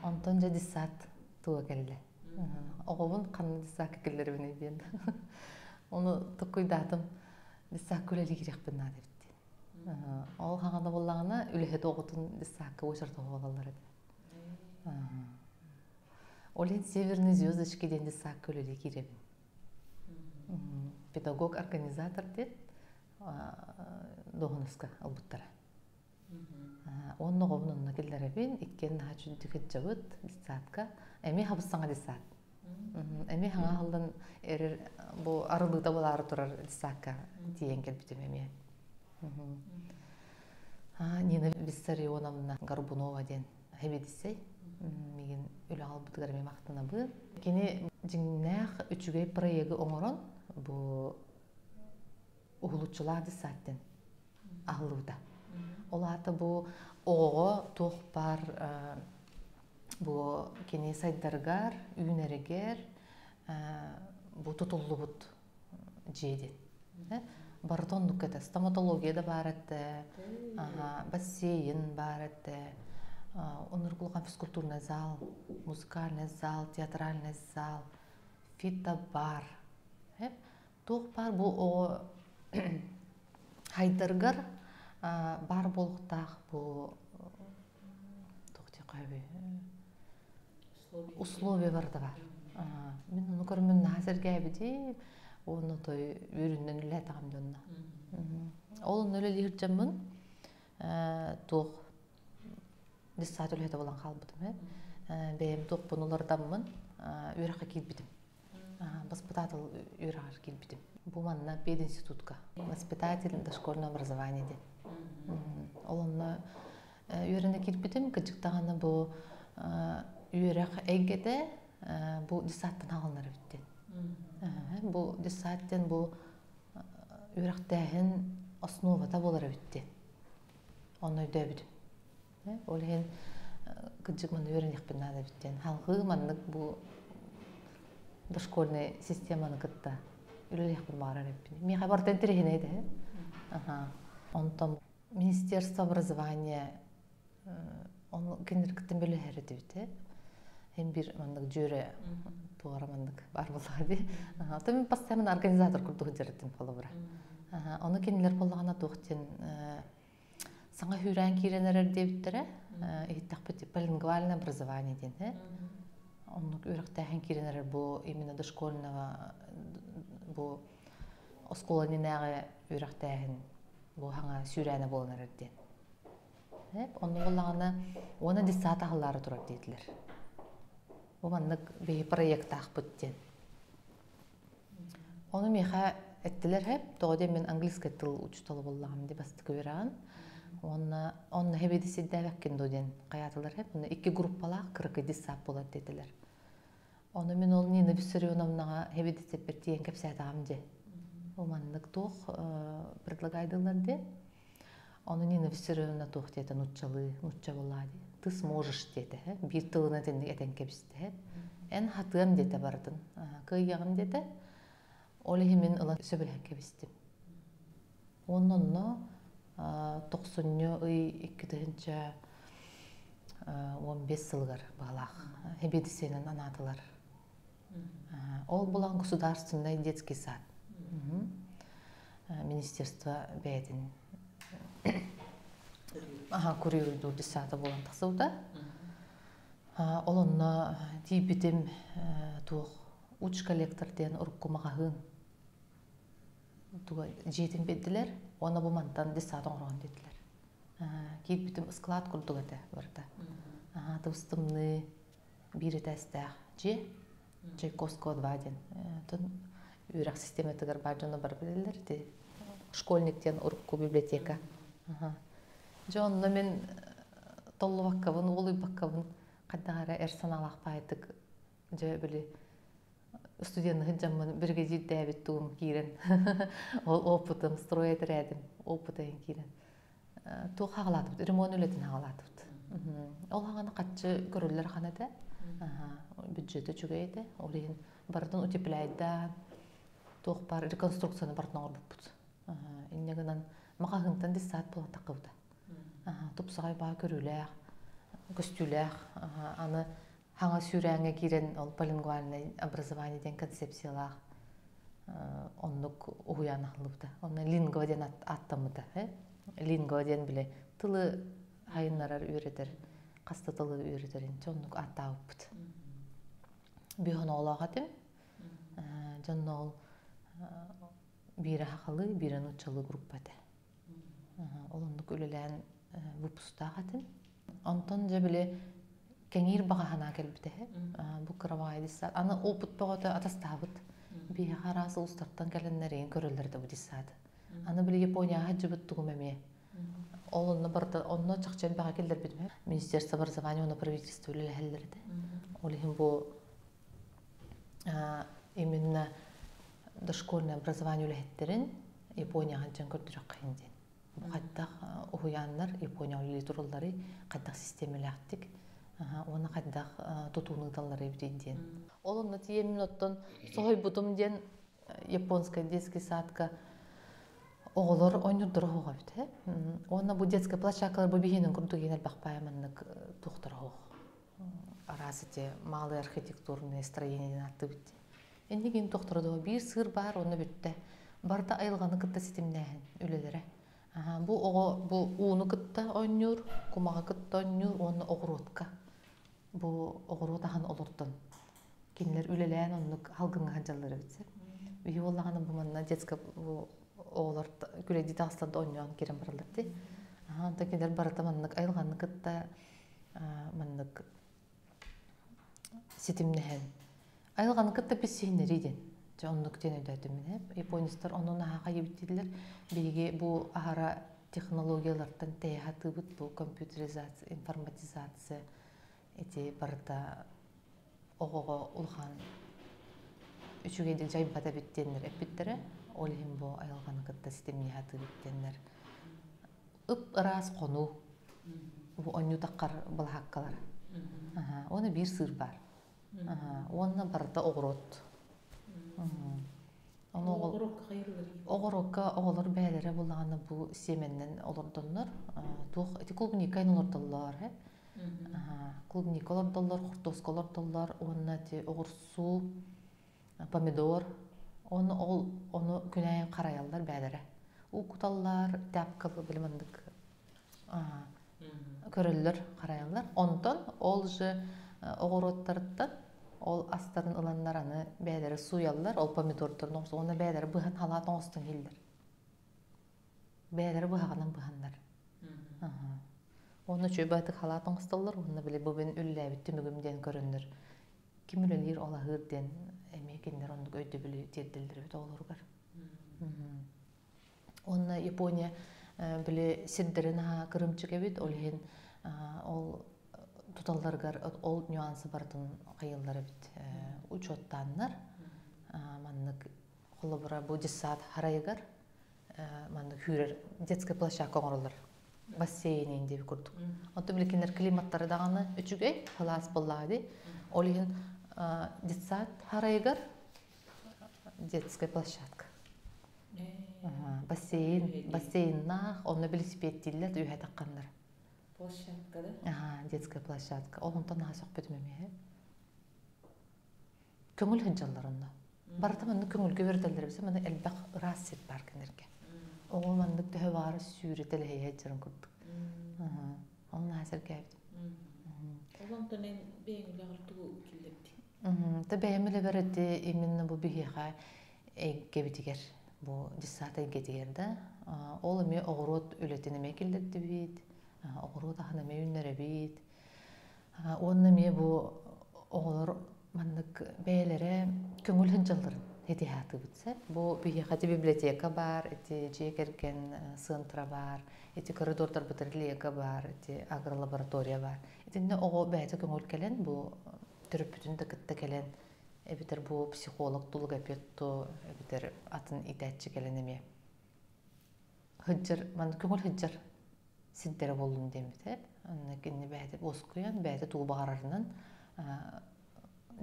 B: Онтон жа дисат туа келді. Оғымын қанны дисак келдері біне дейін. Оны тұққойдатым дисак көлелі керек бінна депті. Ол қағаны болағына үліхет оғытын дисакы ойшарты оғалар еді. Олен северный звездочкеден дисак көлелі керебін. Педагог-организатор дед доғыныска албыттара. Онны ғобын онына келдері бен, иккен наға жүдігіт жауыт дисатка, әме хабыстаңа дисат. Әме хаңа қалдан әрір бұл арылыда болары тұрар дисатка дейін келбітім әме. Нина Виссарионовна Горбунова ден әбедісей, меген өлі албыдығар әме мақтына бұл. Кені жіңнәқ үчігей проегі оңырын бұл ұғылытшылар дисаттен ағылуда. Олаты бұл оғы тоқ бар бұл кені сайдарғар, үйнерігер бұл тұтылы бұд жейден. Бардон нүкеті, стоматология да бар әтті, бассейн бар әтті, онырғылған физкультурный зал, музыкальный зал, театральный зал, фитобар. Тоқ бар бұл оғы хайдарғар бар болықтақ бұл условия барды бар. Мен оны көрімін назар кәбіде, оны той өріннен үлі әтіғамды онына. Олын өлі лейірджамын, тоқ дисат үлі әті болан қалбыдым. Бәйім тоқ бұн олардамын, өріққа келбідім. Воспитатель өріғар келбідім. Бұл манна пединститутка, воспитатель дошкольного образования де. Олымны үйеріне келбедім, күджіктағаны бұл үйерақ әйгеде бұл дисаттан ағылнары біттен. Бұл дисаттен бұл үйерақ дәйін основата болары біттен. Оны өйді өбідім. Ол ең күджік мұны үйеріне екпін ады біттен. Халғы маннық бұл дошкольный системаны күтті. Үлілік бір мағарар өппін. Мен қабартен тіреген еді. Онтан Министерство образования оны кендіргіттен бөлі әреді өте. Hem bir mandık jöre tuğara mandık var bolady. Tabii pastamen organizator kurdu hücretin palavra. Onu kendiler bolagana toqten саңа хүрән киrenler дебиттер. Тақпет полингвальное образование ден. Оны үрәктәһен киrenler бу именно дошкольного бу осколанинагы үрәктәһен бу хаңа сүрәне болнар ден. Оны болагана оны дисат ахлары турар дитлер. Бу мандык бе проект тақпыттен. Оны меха эттилер хеп, тоғыда мен английский тыл учталы боллагам деп басты көрән. Оны хебеди сиддәвәккен доден қаятылар хеп, оны 2 группалақ 40 дисап болады деділер. Оны мен ол Нина Виссарионовнаға хебеди сеппертиен кепсәтағам де. Ол мандык тоқ предлагайдылар де. Оны Нина Виссарионовна тоқ деді, нутча болады. Ты сможешь деді, бір тылына тендік әтен кепсті. Ән хатығам деді бардың, күйяғым деді. Олы хемен ұлан сөбілген кепістім. Онынны 90 үй 2-15 сылғар бағалақ. Хебеді сенің анатылар. Ол бұлан государственный детский сад. Министерство бәйдін. Курируйду десаты болан тақсылда. Олынна дейбітім туқ уч коллекторден ұрып құмағағын. Жетім бедділер, оны бұмантан десатын ұрған деділер. Кейбітім склад күрдіг әті барды. Дұстымны бір әтәстәқ же, Чайковского 2 ден. Үйрақ системетігір бәджіні бар білділер. Школьниктен ұрыққы библиотека. Же онны мен толлу баккабын, улуй баккабын каддагара эрсаналак байдык же били студентны жамман бирге жиддәбит туум кирен. Ол опытым строить рядом, опытын кирен. Ту хагалатып, ремонт үлетин хагалатып. Ол хаганы катчы көрүлөр ханада. Бюджеты чугайда, олин бардын утепляйда, тух бар реконструкцияны бартын орбуппут. Иннегенен макагынтан диссаат була такыбыта. Тупсагай баа көрүләр, көстүләр, аны хаңа сүйрәңе кирен ол полингвальный образование ден концепциялар оннук уянахлыбыта. Оны лингва ден аттамыта. Лингва ден биле тылы хайыннарар үйретер, касты тылы үйретерин оннук аттабыт. Бүйөн олагатым. Жоннол бире хакалы, бире нучалы группада. Олондук өлелән выпустагатын. Онтон же биле кеңир багахана келбите. Бу кыравайдыса. Аны опыт багата атастабыт. Бие харасы устаттан келеннерин көрөлөрдө бу диссады. Аны биле Японияга жыбыт тугумеме. Олонны барда онно чакчан бага келдер битме. Министерство образования оны правительство үлелелерде. Олихин бу именно дошкольное образование үлеттерин Японияга жан көрдүрөк кыйынден. Бу кайдак уяннар Япония литературалары кайдак системалактик. Оны кайдак тутунукталары битенден. Олонны тием минуттан сой бутум ден японская детский садка оголор ойнудурга бит. Оны бу детская площадкалар бу бигенен курдугенел бакпайманнык тухтарга. Арасыте малый архитектурный строение атты бит. Эндеген тухтарды бир сыр бар, оны бүтте. Барда айылганы кытта системнәһен үлеләре. Бу уну кытта ойнур, кумага кытта ойнур, оны огородка. Бу огородаган олордон. Кинлер үлелән оннук халгынга хаҗалары бит. Бии оллаганы бу манна детская бу оолар күледи тастанда ойнуган керен баралар ди. Анда кинлер барата маннык айылганы кытта маннык системнәһен. Айылганы кытта писсиннер иден. Оннук тен өйдөтүм мен. Японистар онун ага ебиттилер. Биге бу ара технологиялардан тәяхатыбыт бу компьютеризация, информатизация эти барда огого улган үчүгедик жайбата биттенер эппиттере. Олим бу айылганы кытта системнәһаты биттенер. Ып ырас кону. Бу оню таккар балхаккалар. Оны бир сыр бар. Онна барда огород. Огорокка оголор бәлере булганы бу семеннен олордоннор. Тух эти клубника олордоллар. Клубника олордоллар, хуртовска олордоллар, онна те огурсу, помидор. Оны күнәйен караялдар бәлере. Укуталлар, тәпкалы билмендик. Көрөллөр караялдар. Онтон ол же огороттардан ол астарын ыланнараны бәдері суяллар, ол помидордарын оғысы, оны бәдері бұған халатын оғыстың елдер. Бәдері бұғағынан бұғандар. Оны чөй бәтік халатын оғысталар, оны біле бұбен үлі әбітті мүгімден көріндір. Кім үлелер ола ғырден әмекендер оны өйді білі терділдір өт оғылырғар. Оны Япония біле сирдерін кырымчык әбет, ол туталларгар ол нюансы бардын кайыллары бит. Учоттаннар маннык холобра бу дисат харайгар маннык хүрер детская площадка оңорлар. Бассейн деп көрдүк. Онто билекендер климаттары даганы үчүгөй халас боллады. Олин дисат харайгар детская площадка. Бассейннах, оны велосипедтилер үйе таккандар.
A: Площадка, да?
B: Детская площадка. Олонтон насок бетмеме. Көңүл хыджалларында. Бартаманны көңүлгө берделер биз, мына элбак рассет бар кенерге. Ол мандык төһө бары сүрөтел хейҗерин күрдүк. Ол насер кайт.
A: Олонтон бейгилер тугу килдепти.
B: Та беймеле берди именно бу бихига гебитигер. Бу диссата гетигерде. Ол эме огород өлөтүнө келдепти бит. Огород ахана мөйүннөр бит. Онны ме бу оголор мандык бээлере көңүл хынчалдыр. хетиһаты бутса. Бу бихати библиотека бар, эти жекерген центра бар, эти коридордар бутерлега бар, эти агролаборатория бар. Этинде ого бәйте көңүл келен бу төрөпүтүн дыкытта келен. Эбитер бу психолог тулгапетту, эбитер атын итәтчи келен эме. Хыджыр, ман көңүл хыджыр синтере болдун дембит. Анна кинне бәйте оскуян, бәйте туу багарарынан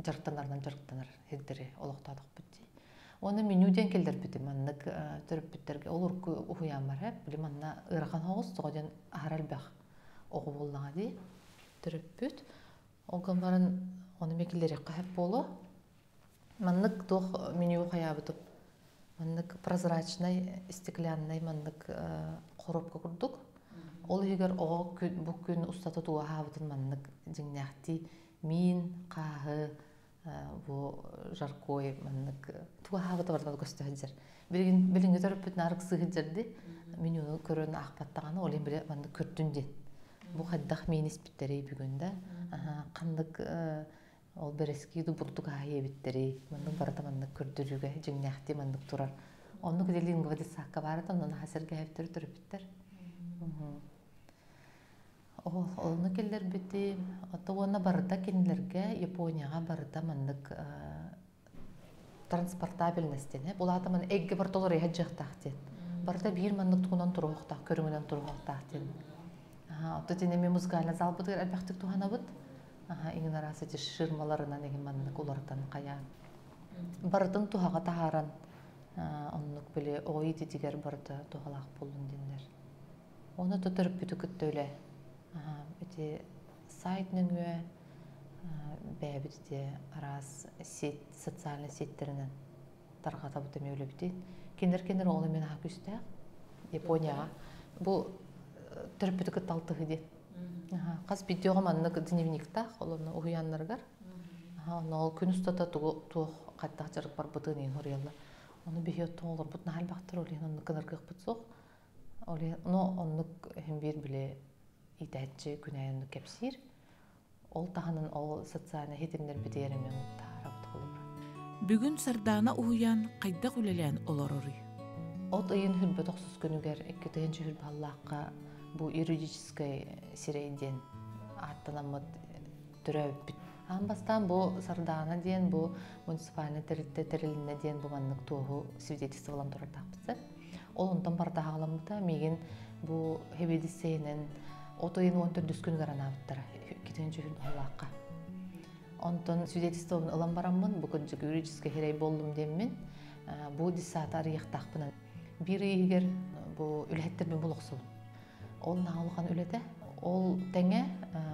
B: жарыктанар хеддери олоктадык бит. Оны менюден келдер бит. Маннык төрөпүттерге олурку ухуян бар. Билим анна ырган хогус тогоден аралбак огу боллага ди. Төрөпүт. Олган барын оны мекилери кахап болу. Маннык тох меню хаябытып. Маннык прозрачный, стеклянный маннык коробка курдук. Ол егер ого бу күн устата туа хабытын маннык жиңнахти мин кахы бу жаркой маннык туа хабыты бардык көстөһөр. Билинге төрөпүт нарык сыгыжырды. Менюну көрөн акпаттаганы ол эми маннык көртүндү. Бу хаддах менис биттери бүгүндө. Кандык ол берески бурдук айы биттери. Маннык барда маннык көрдүрүгө жиңнахти маннык турар. Onu gidelim bu disakka var da onun hasırga heptir törüptür. Onu keller bitti. Hatta ona barda kendilerge Japonya'ya barda mandık transportabilnestene. Bulada man egge bir dolar yahcak tahtin. Barda bir mandık tuğunan turuğuk tah, körüngünden turuğuk tahtin. Hatta dinleme müzgayla zalbıdır elbaktık tuğana bıt. İngin arası şırmalarından egin mandık olardan kayan. Bardın tuğağa taharan. Onluk böyle oy didiger barda tuğalaq bolun dinler. Onu tuturup bütü küttüyle. Eti sayt nöngüe bäbidi aras set sotsial setlerinin targata butam öyle biti. Kinder oğlu men ha küstü. Japonya bu törpütü kütaltı idi. Qas video manlık dnevnikta olunu uyanlargar. Onu gün ustata tuğ qatta jarık bar butını horiyalla. Onu bihiyot olur but nahal baktır olin onu kadar kıqpıt soq. Olin onu hem bir bile idətçi günayını kepsir. Ol tahanın ol sotsialne hetimler biderimin tarafı olur.
A: Бүгүн сардана уян кайда үлелен олорору.
B: От айын хүрбө токсуз күнүгер 2-нче хүрбө Аллахка бу юридический сирейден аттанамыт төрөп. Амбастан бу сардана ден бу муниципальный терилине ден бу маннык тугу свидетельстволан турартакпытса. Ол онтон барда халамыта меген бу хебедисенен отойын 14 күн гаранабыттар 2-нче хүрбө Аллахка. Онтон свидетельствован ылан бараммын, бу күнчү юридический херей болдум деммин. Бу диссата арыяктакпынан. Бир егер бу үлеттермен булуксун. Ол наалган үлете, ол теңе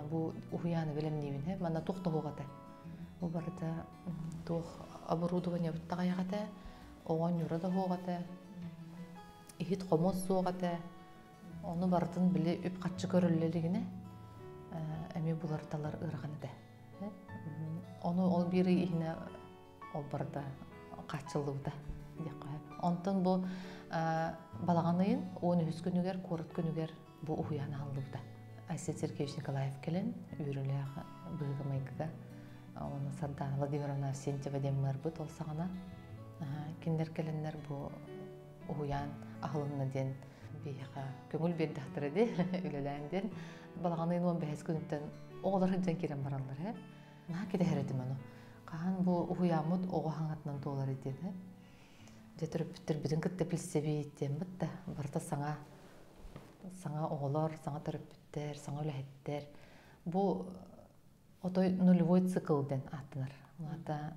B: бу уяны билемнибин, мана токтогугата. Бу барда тох оборудование буттагайгата, огон юрада хугата. Ихит комос сугата. Оны бардын биле үп катчы көрөллелигине. Эми буларталар ырганы. Onu ol biri ihine ol barda kaçılıvda diye. Ondan bu balağanayın 13 günüger, korut günüger bu uyanı aldıvda. Aysel Sergeyevич Nikolaev kelen ürüleğe bığımayıgıga. Onu Sardana Vladimirovna Avsentьева demmer bud olsağına. Kinder kelenler bu uyan ahılını den biha köngül bir dahtırı de ülelenden. Balağanayın 15 gününden oğlar hıcan kiren barallar he. Nah kita heredim onu. Kahan bu uyamut oğu hangatnan dolar edin. Jetürüp bitir bütün kıtta bilsebi ettim bitti. Barda sana oğlar, sana törüp bitter, sana ölehetler. Bu otoy nulvoy sıkılden attılar. Hatta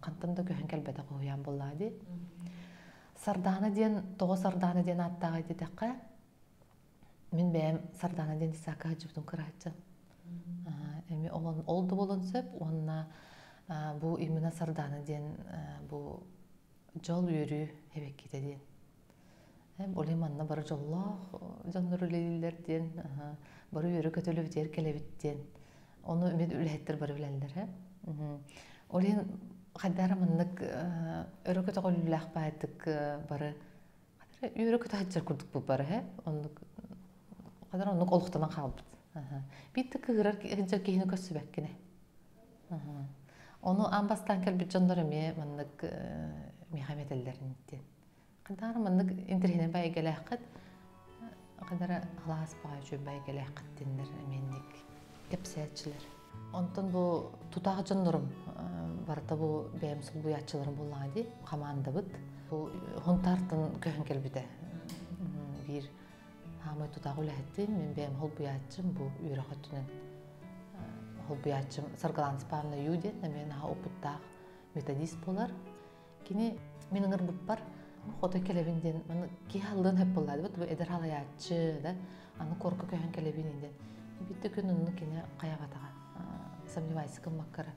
B: kantamda köhen kelbede uyam bolladı. Sardana diyen, toğu Sardana diyen attağı dedikka. Min benim Sardana diyen disaka hacıbdum kırağıtçı. Эми олду болон сөп, онна бу имена Сардана ден бу жол үйрү эбек кете ден. Ол манна бары жоллох, жоннор үлелилер ден, бары үйрү көтөлөп дер келебит ден. Оны үмет үлеттер бары билелдер. Ол кадара маннык өрө көтө коллах байтык бары. Кадара үйрү көтө хачар курдук бу бары. Оны кадара оны колуктан калып. Bitti kırar hınca kihini kösübekkine. Onu ambastan kelbit jondor eme manlık мехаметеллеринтен. Кадары мындык интернет бай келәккет. Кадары алас бай жөй бай келәккеттендер менник кепсәтчилер. Онтон бу тутагы жоннорум барта бу бәм сулбуятчылар булады. Команда бит. Бу хонтартын көһөн келбиде. Бир хамы тутагы ләһәтте мен бәм холбуятчым бу үйрәхәтүнен. Холбуятчым саргаланс памна юдет мен ха опуттак методист болар. Кини менин ырбып бар. Хото келебинден мен ки халдын хеп булады. Бу эдер халаятчы да. Аны корку көһөн келебинден. Битте күнүнү кине каягатага. Сомневайся кымаккара.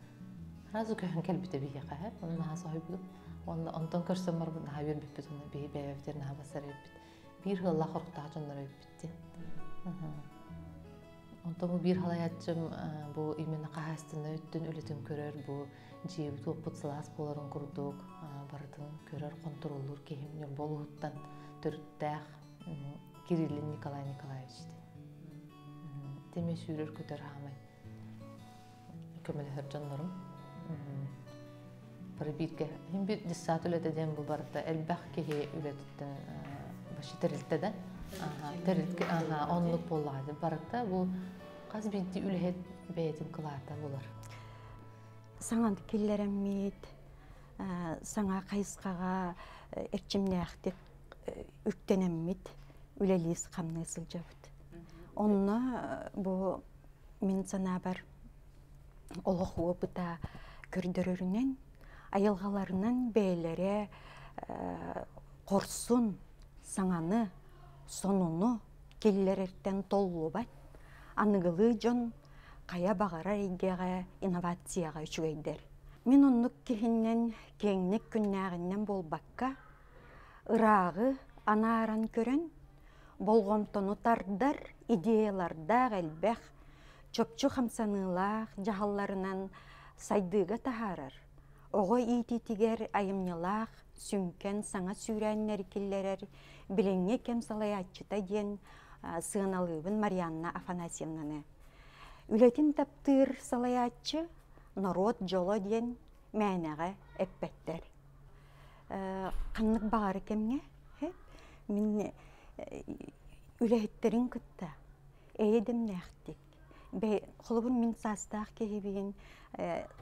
B: Разу көһөн келбите бие кая. Оны ха сахибы. Онтон көрсөм бар бу хабер биппит оны бие бәвтерне ха басар биппит. Бир хылла коркта жоннор биппит. Онтон бу бир халаятчым бу именно кахастыны өттүн үлөтүн көрөр бу жип топутсалас болорун курдук бардын көрөр контроллур кемнер болуттан төрттәх Кирилл Николай Николаевич. Теме сүрөр көтөр хамай. Көмөлөр жоннорум. Бары бирге hem bir dissat ületeden bu barda elbaq ki ületten başı teriltede. Teriltke onluk bolladı. Barda bu qaz binti ület beytin qılata bolar.
C: Saŋan killeреммит, saŋa qayısqağa erçimnäxtik üktенеммит, ülelis qamny sıljabyt. Onna bu min sana bar oloğu buta kördөрөрүнен ayılgalarından beylere korsun saŋany sonunu kellererten tollubat anıgılı jon kaya bagara igege innovasiyaga üçügeyder. Min onnuk kihinnen kenglik künnäginden bolbakka ıragı anaran körön bolgomtonu tardar ideyalarda gelbek çöpçü hamsanılar jahallarынан saydıga taharar. Ogo iti-tiger ayımnılaq, sünken saŋa süränler killerer, bileŋe kem salayatçıta diyen sığınalıbın Marianna Afanasьевнаны. Ületin taptır salayatçı, narod jolo diyen мәнәгә eppetter. Qanlık bağırı kemge, min ülehetterin kıtta, eydem näxtik. Xolubun min sastaq kehibin,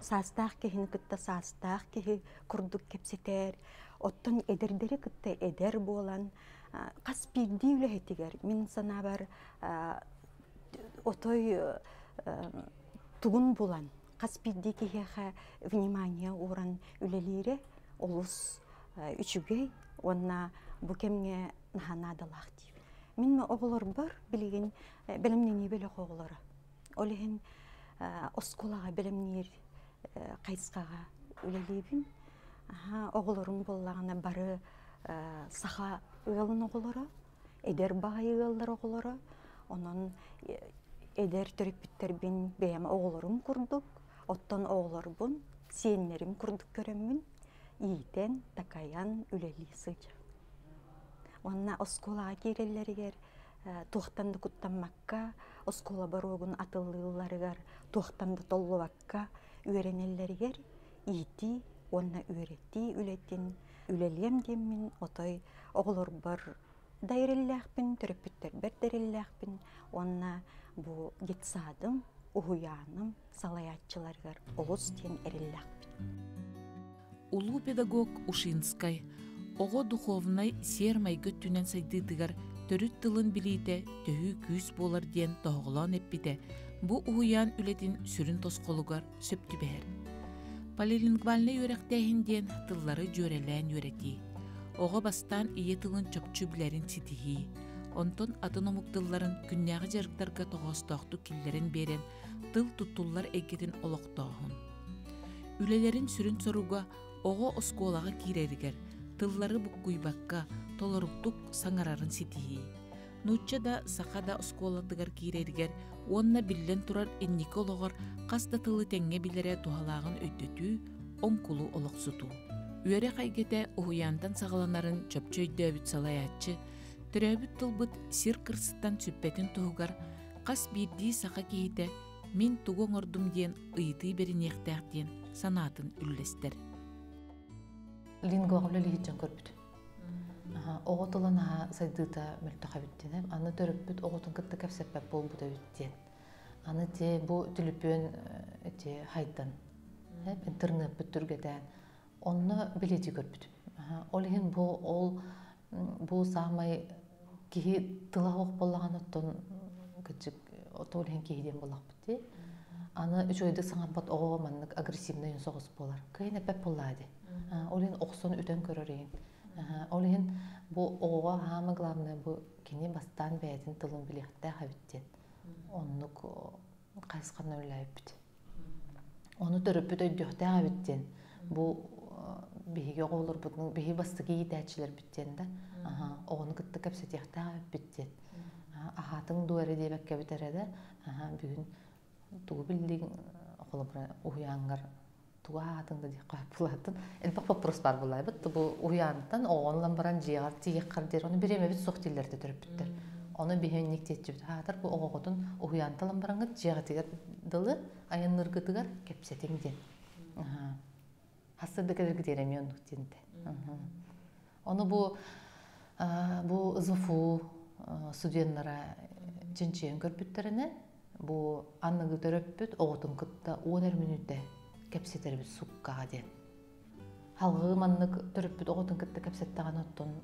C: sastaq kehin kıtta sastaq kehi kurduk kepseter, ottan ederderi kıtta eder bolan, qas birdi ülehetiger. Min sana bar otoy tugun bolan, qas birdi kehiha vнимание oran ülelire olus üçügey, onna bu kemge nahanadalaq deyip. Min me oğulur bar, bilgin, bilimneni bile oğulları. Olehen oskolağa bilimnir qayısqağa ülelebin. Oğulurun bollağına barı sağa ığılın oğulları, eder bağı ığıllar oğulları. Onun eder törüpütter bin beyem oğulurum kurduk. Ottan oğularbun, siyenlerim kurduk göremmin. Yiğiten, takayan, üleli sıcak. Onna oskolağa girelleriger, tuğtandı kuttanmakka, oskola barogun atıllılarıgar, tuğtandı tolluvakka, ürenelleriger, iti, onna üretti, ületin, üleliyem demin, otay, oğulur bar, dairellahpin, törüpütter berderellahpin, onna bu gitsadım, uhuyanım, salayatçılarıgar, olus diyen erellahpin.
A: Улуу педагог Ушинскай, ого духовнай сермай көттүнен сайдыдыгар төрүт тылын билите төхү күз болар диен тоголон эппите, бу уян үлетин сүрүн тосколугар сөптү бээр. Полилингвальный өрөктәһин диен тыллары жөрелән өрети. Ого бастан ие тылын чөпчү билерин ситихи. Онтон атономук тылларын күннәгы жарыктарга тогостокту киллерин берен тыл туттуллар эгетин олоктоохун. Үлелерин сүрүн соруга ого осколага киреригер, тыллары буккуйбакка, толоруктук саңарарын ситихи. Нучча да саха да осколадыгар киреригер, онна биллен турар инники ологор, каста тылы теңге билере тухалагын өйдөтүү, омкулу олоксуту. Үере кайгете уhuyandan сагаланарын чөпчөйдөбүт салаятчы, төрөбүт тылбыт сир кырсыттан сүппетин тугар, кас бирди саха кейте, мен тугоң ордум диен ыйты берин ехтәк диен санатын үллестер.
B: лингвоголы лихичен көрбүт. Оғотылана сайдыта мөлтөкабиттен, аны төрөппүт оғотун кытта кепсеппеп болбута биттен. Аны те бу түлүпөн те хайдан. Интернет бүттүргеден онны билети көрбүт. Олихин бу самай кихи тылаок боллаган оттон кычык отолихин кихиден боллакпыт. Аны үчөйдүк саңарбат оғого маннык агрессивный соғыс болар. Кыйын эпеп боллады. Олихин оксон үтөн көрөрейин. Олихин бу оғого хамы главное бу кини бастан бәйтин тылын билехте хабиттен. Оннук кайскан ойлайбыт. Оны төрөпүт өйдөхте хабиттен. Бу биһиге оголор бутун биһи бастыгы итәчләр биттен да. Оғону кытты кепсетехте хабиттен. Ахатын дуары дебекке битереде. Бүгүн тугу билдиң оголор уянгар туга атыңда ди кайып булатын. Элбак вопрос бар булайбыт. Бу уянтан оғонлан баран жыгар тиеккар дер. Оны беремебит соктиллерде төрөпүттер. Оны биһенник тетчүбүт. Хатыр бу оғоготун уянталан барангыт жыгатыгар дылы айыныргытыгар кепсетеңден. Хасырдыкерги дереме онуктенде. Оны бу ЗФУ студенттара жинчен көрбүттерине бу анныгы төрөппүт оғотун кытта 10 минутте кепсетербит суккага ден. Халгы маннык төрөппүт оғотун кытта кепсеттаган оттон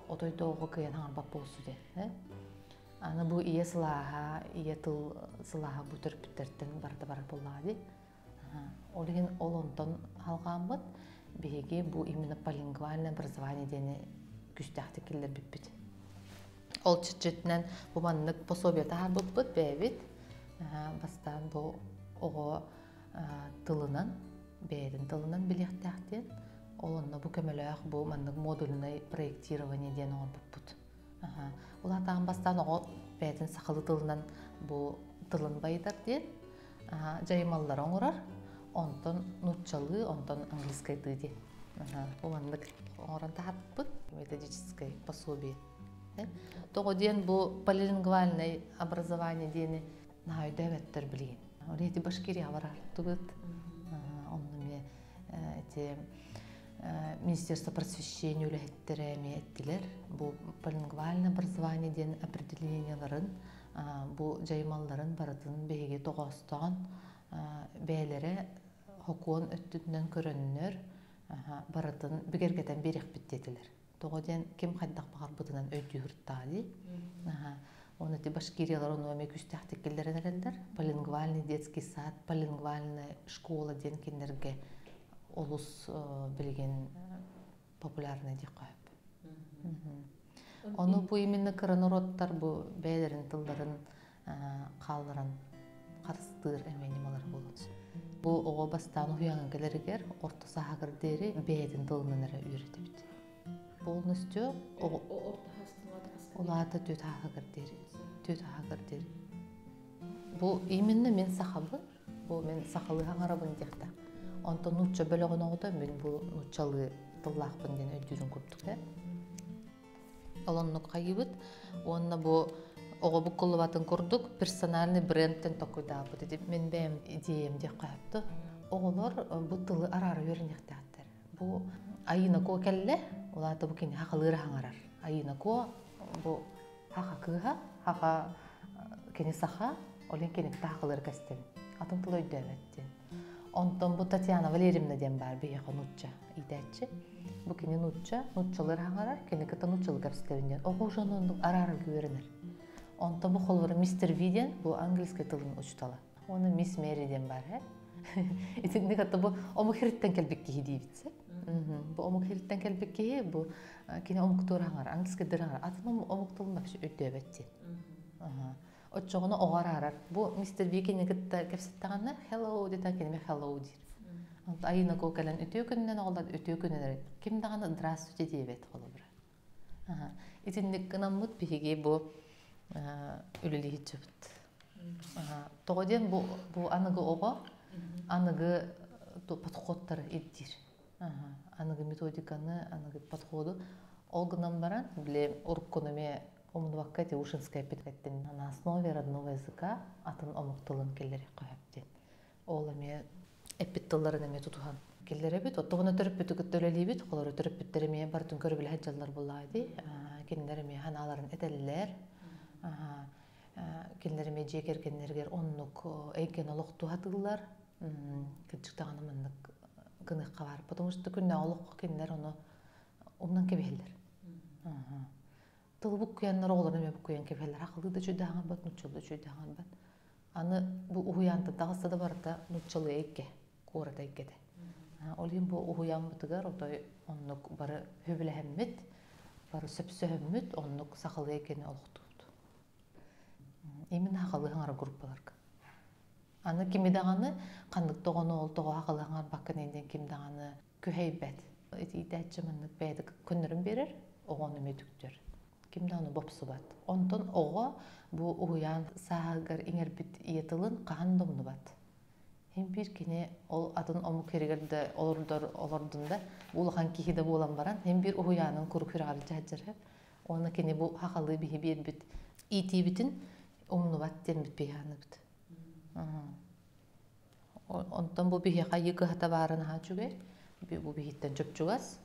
B: отойдо оғы кыян аңарбап болсу ден. Аны бу ие сылаха, ие тыл сылаха бу төрөппүттерден бар боллага ди. Олеген олонтон халгаанбыт биһиги бу именно полингвальное образование дени күстәхте киллер биппит. Ол чөтчөтүнөн бу маннык пособие таарбыппыт бэбит. Бастан бу ого тылынан, бэдин тылынан билехтәхтен олонна бу көмөлөк бу маннык модульный проектирование ден орбуппут. Улатан бастан ого бэдин сакылы тылынан бу тылын байдар ден жаймаллар оңорар. Онтон нутчалы, онтон английский тыди. Бу маннык оңоран таарбыппыт методическое пособие. Того ден бу полилингвальное образование дени наайдаветтер билген. Олети Башкирия барар тугут. Онны эти Министерство просвещения үлехеттереме эттилер. Бу полилингвальное образование ден определенияларын, бу жаймалларын баратын беге тогостон бээлери хокуон өттүнөн көрөннөр баратын бигергетен берек биттетилер. Тогоден кем хайдак багар бутунан өйдүртади. Оны те Башкириялар оны эме күстәхтекеллерен эрелдер. Полингвальный детский сад, полингвальная школа ден киндерге олус билген популярный ди кайып. Оны бу именно кырынороттар бу бээлерин тылдарын калдыран карыстыр эменималар болот. Бу ого бастан уянган келеригер орто сахагыр дери бээдин тылынан эре үйрөтөбүт. Полностью улата төт хагыр дери. Бу именно мен сахабы, бу мен сахалы хаңарабын дияқта. Онтон нутча бөлөгөн оғыда мен бу нутчалы тыллақпын ден өйдүрін көрдік. Олонны қайыбыт, онна бу оғы бу кылыбатын көрдік, персональный брендтен токуйдабы деді. Мен бәйім идеям дек қайыпты. Оғылар бу тылы арары өрінектәқтер. Бу айына ко кәлі, олаты бу кені хақылыры хаңарар. Айына ко бу хақа кыға, хақа кені саха, олен кені тақылыр кәстен. Атын тылы өйдәметтен. Онтон бу Татьяна Валерьевна ден бар бейеқі нутча идәтчі. Бу кені нутчалыр хаңарар, кені кыта нутчалы кәпстевінден. Оғы жонын арары көрінер. Онтон бу қолыры мистер Виден, бу английский тылын учталы. Оны мисс Мэри ден бар, Итинде ката бу омук хириттен келбекке дейбитсе. Бу омук хириттен келбекке бу кини омук тураңар, английский дыраңар. Атын омук тылын бапшы өйдөбетти. Отчоғыны оғар арар. Бу мистер Викені кітті кәпсеттіғанна hello детен келеме hello дир. Айына көкелен өтеу күнінен оғылдар өтеу күнінен кемдіғаны здравствуйте дейбет қолы бұра. Итіндік қынамыд бігеге бу үлілі хитчебіт. Тоғаден бу анығы оға, анығы подходтары еддир. Анығы методиканы, анығы подходы олғынан баран, біле ұрыққынымен Омнуваккати ушинская питкаттен на основе родного языка атын омуктылын келлери кояптен. Ол эме эпиттылларын эме тутуган Келлере бит, оттогуна төрөппүтү көттөлөли бит, колору төрөппүттериме бартын көрүп эле хаджаллар буллайды. Киндериме ханаларын этеллер. Киндериме жекер кендергер оннук эйкен олокту хатылар. Кычыктаганы мындык кыныгка бар. Потому что күннө олок кендер ону умнан кебелер. Тылбук куяннар оголор эме бу куян кебелер. Акылды да чүйдаган бат, нучулду чүйдаган бат. Аны бу уянты дагыста да барда нучулы эйке, курата эйкеде. Олим бу уян бутыгар отой оннук бары хөбүлэхэммит, бары сөпсөһөммүт, оннук сакылы экени олоктубут. Именно акылы хаңар группаларга. Аны кимидаганы кандык тогону ол того акылы хаңар бакканенден кимдаганы көһөйбет. Итәчче мындык бәдик күннөрүн берер, огону метүктөр. Кимдаганы бопсубат. Онтон ого бу уян саагар иңербит иетылын каандомну бат. Бир кине ол атын ому керегерде олордунда улахан кихиде болан баран hem bir уянын куркурагы жаджырып оны кине бу хакалы бихи бербит итибитин умнубат дембит биханыбыт. Онтон бу бихи кайгы хата барын хачугер бу бихиттен жөпчугас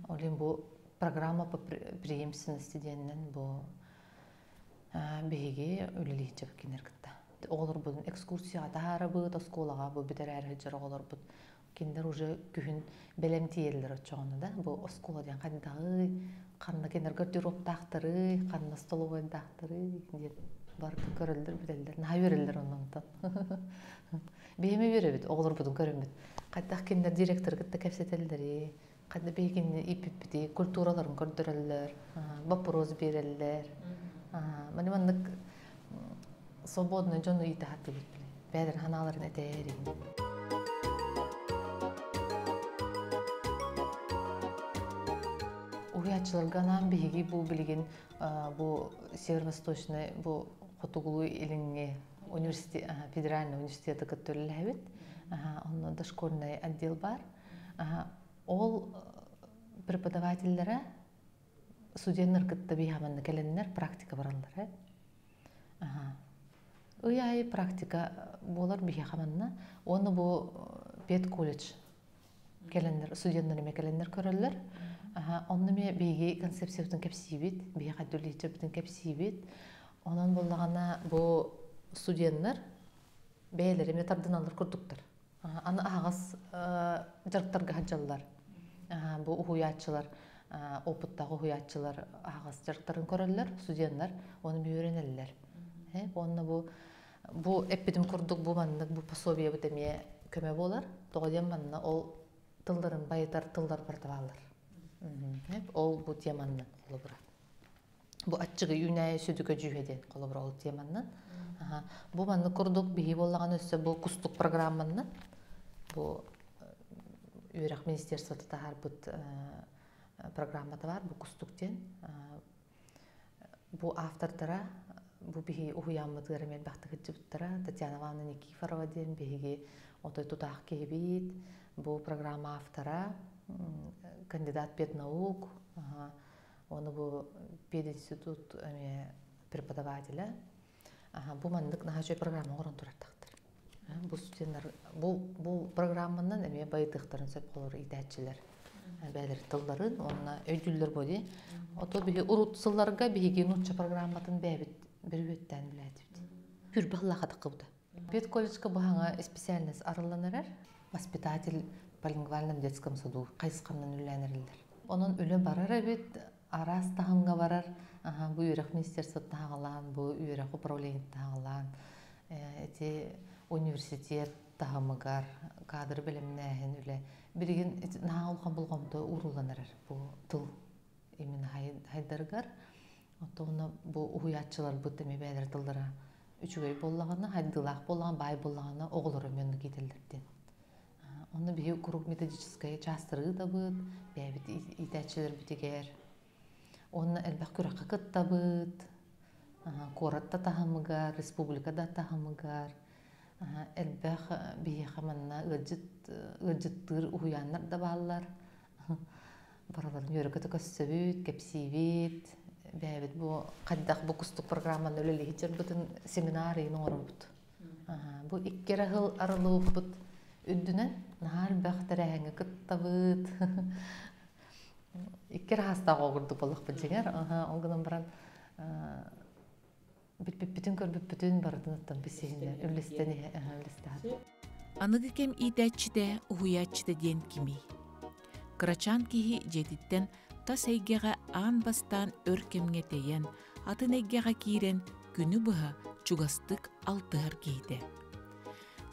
B: олим бу программа по преемственности денен бу бихиге үлеличеп кинергитта. Олар будun экскурсияга тахара быт, осколага бу битерер хеджер олар бут. Киндер уже күн белем тиерлер очоны да. Бу оскола ден кандагы, канда киндер гардероб тактыры, канда столовой тактыры дип бар көрөлдөр бителдер. На берелер оннан. Беме беребит, олар будun көрөмбүт. Кайдак киндер директор гытта кепсетелдери, кайда бегин ипипти культураларын көрдөрөлөр, вопрос берелер. Мандык свободно жону ите хаты бит. Бәдер ханаларын этери. Уячыларганан биги бу билген бу северо-восточный бу Хотугулу илинге университет, федеральный университеты көттөлөбүт. Онда дошкольный отдел бар. Ол преподавательлери студенттер кытта бихаманны келеннер практика баралар. Уяй практика болар бихи хаманна. Оны бу пет колледж келеннер, студенттер келеннер көрөлөр. Онны ме биги концепциятын кепсибит, биги кадөличептин кепсибит. Онан боллагана бу студенттер бээлери метардыналар курдуктар. Аны агас жарктарга хаджаллар. Бу уятчылар, опыттагы уятчылар агас жарктарын көрөлөр, студенттер оны үйрөнөлөр. Онны бу эпидем курдук бу мандык бу пособие бу теме көмө болар. Тогоден манна ол тылдарын байытар тылдар бартабалар. Ол бу теманны колобура. Бу аччыгы үйнәй сүдүкө жүйеден колобура ол теманны. Бу манны курдук бихи боллаган өссө бу кустук программаны. Бу Үйрак министерството тахар бут программада бар бу кустуктен. Бу автордара бу бихи уянмытыр мен бактыгы жыптыра Татьяна Ивановна Никифорова ден бихиги отой тутак кебит. Бу программа автора кандидат педнаук. Оны бу пединститут преподавателя. Бу мандык нахачой программа орон тураттактыр. Бу студенттер бу программанын эме байытыктарын сөп колор идәтчилер. Бәлер тылдарын, онна өйдүллөр боди. Ото бихи урутсыларга бихиги нутча программатын бәбит бирбеттен билетипти. Пүр бахлахата кыбды. Пед колледжка бахаңа специальность арыланырар. Воспитатель в полингвальном детском саду кайсканнан үлләнерлер. Онун үле барар бит, арас таханга барар. Бу Үйрак министерство тагылан, бу Үйрак управление тагылан. Эти университет тагымыгар, кадр билимнәһен үле. Бирген наалган булганда уруланырар бу тыл. Именно хайдаргар. Отоны бу уятчылар бу теме бәдер тылдыра. Үчүгөй боллаганы, хайдылак боллаган, бай боллаганы оголору менен кетелдерден. Оны бию круг методическая частыры да быт, бәбит итәчелер битигер. Оны элбәк күрәккә кытта быт. Коратта тахамыгар, республикада тахамыгар. Элбәк бие хаманна ыҗыттыр уяннар да баллар. Баралар йөрәккә көссөбүт, кепсибит. Бәбит бу каддак бу кустук программаны өлеле хичер бутын семинары норбут. Бу иккере хыл арылып бут үддүнен Наар бахтараңы кыттабыт. Иккер хаста огурду болук бижигер. Оңгунан баран бүтүн көрбүп бүтүн бардын оттон бисигине үлестени үлестаат.
A: Аныгы кем идәччиде, уһуяччиде диен кими. Кырачан киһи жетиттен тас эйгеға аан бастан өр кемге тейен, атын эйгеға киирен күнү быһа чугастык алтыһар киһите.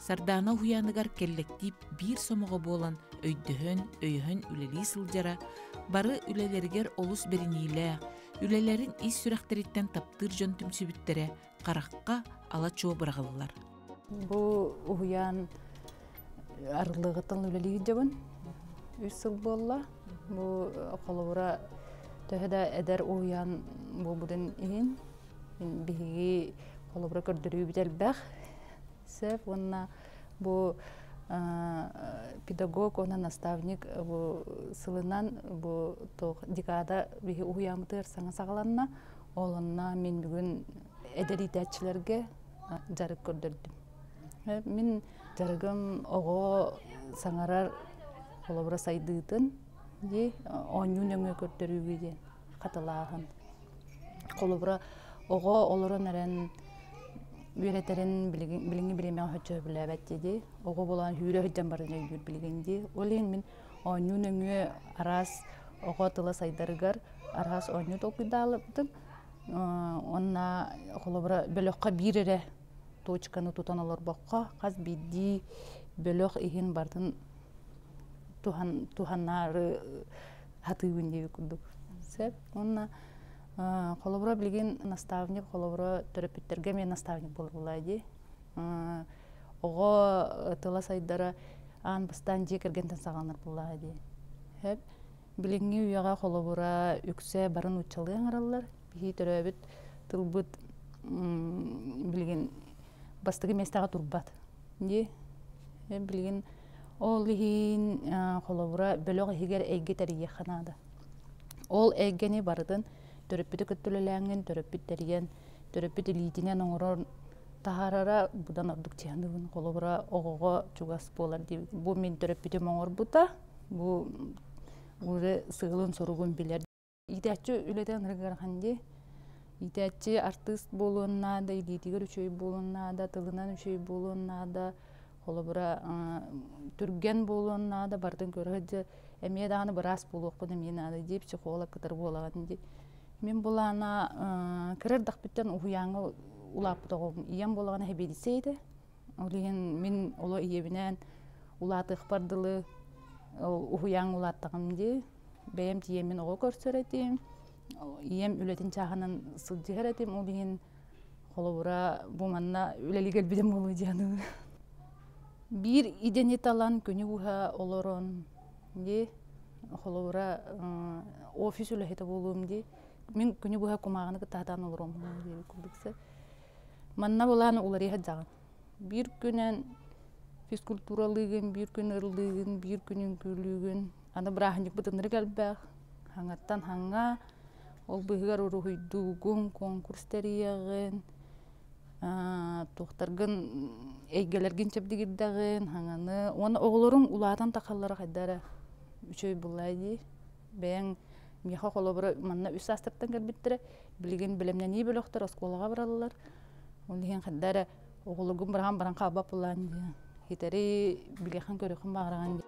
A: Сардана уһуяныгар келлектип бир сомого болан өйдөһөн үлели сылжара, бары үлелергер олус бериниле, үлелерин ис сүрәхтериттен таптыр жон түмсүбүттере каракка ала чоо бырагыллар.
D: Бу уһуян арылыгытын үлелиги жабын. 3 сыл болла. Бу колобура төһөдө эдер уһуян болбудун иһин. Биһиги колобура көрдөрүү бителбэх. Сеп онна бу педагог, она наставник бу сылынан бу декада биһи уһуямытыр саңа сагаланна. Олонна мен бүгүн эдер итәчилерге жарык көрдөрдүм. Мен жарыгым ого саңарар колобура сайдыытын же оңнун өңө көрдөрүүгү же катылаагын. Колобура ого олорон эрен үйрөтерин билиңи билеме хөчө билебет же ого болан хүрө хөҗҗан барын үйүр билгенди. Олен мен оңнун өңө арас ого тыла сайдарыгар арас оңну толкуйдалыптым. Онна колобура бөлөккө бирере точканы тутаналар бакка каз бидди бөлөк иһин бардын туханнары хатыгын деп күрдүк. Сеп онна колобура билген наставник колобура терапевттерге мен наставник болула ди. Ого тыла сайдара ан бастан же кергенден саганар була ди. Хеп билинги уяга колобура үксө барын учалыгын аралар. Би терапевт тылбыт билген бастыгы местага турбат. Ди билген ол иһин колобура бөлөг хигер эйге терие ханада. Ол эйгени бардын төрөпүтө көттөлөләңген төрөпүттерген төрөпүт илитинен оңорор тахарара будан ордук чандыбын колобура огого чугас болар ди. Бу мен төрөпүтө моңор бута. Бу уре сыгылын соругун билер. Идәччү үлетен рыгарханди. Идәччи артист болуна да, илитигер үчөй болуна да, тылынан үчөй болуна да, колобура түрген болуна да бардын көрөдө эмие даганы бирас болуокпун мен аны деп психолог кытыр болаган ди. Мен булана кирер дакпыттан уһуяңы улап тогом ием болаган хебедисейди. Олеген мен оло иебинен улатык бардылы уһуяң улаттагым ди. Бем тиемен ого көрсөретим. Ием үлетин чагынан сылжыгеретим. Олеген колобура бу манна үлелигел бидем болуу жаны. Бир иденет алан күнү уха олорон ди. Колобура офис үлехете болуум ди. Мен күнү буга кумаганы кытадан олором деп күлдүксө. Манна буланы улары хаджаган. Бир күнен физкультуралыгын, бир күн ырылдыгын, бир күнүн күлүгүн, аны брахник бутыныр келбек. Хаңаттан хаңга ол быгар урухуйдугун конкурстериягын, тохтаргын эйгелерген чепдигирдагын, хаңаны, оны оголорун улаатан такаллары кайдара үчөй булайды. Бен миха колобура манна үс астырттан келбиттире билген билемнен ий бөлөктөр осколага бараллар. Ол деген кайдара оголугун баран кабап булан. Хитери билехан көрөкөн багыраган.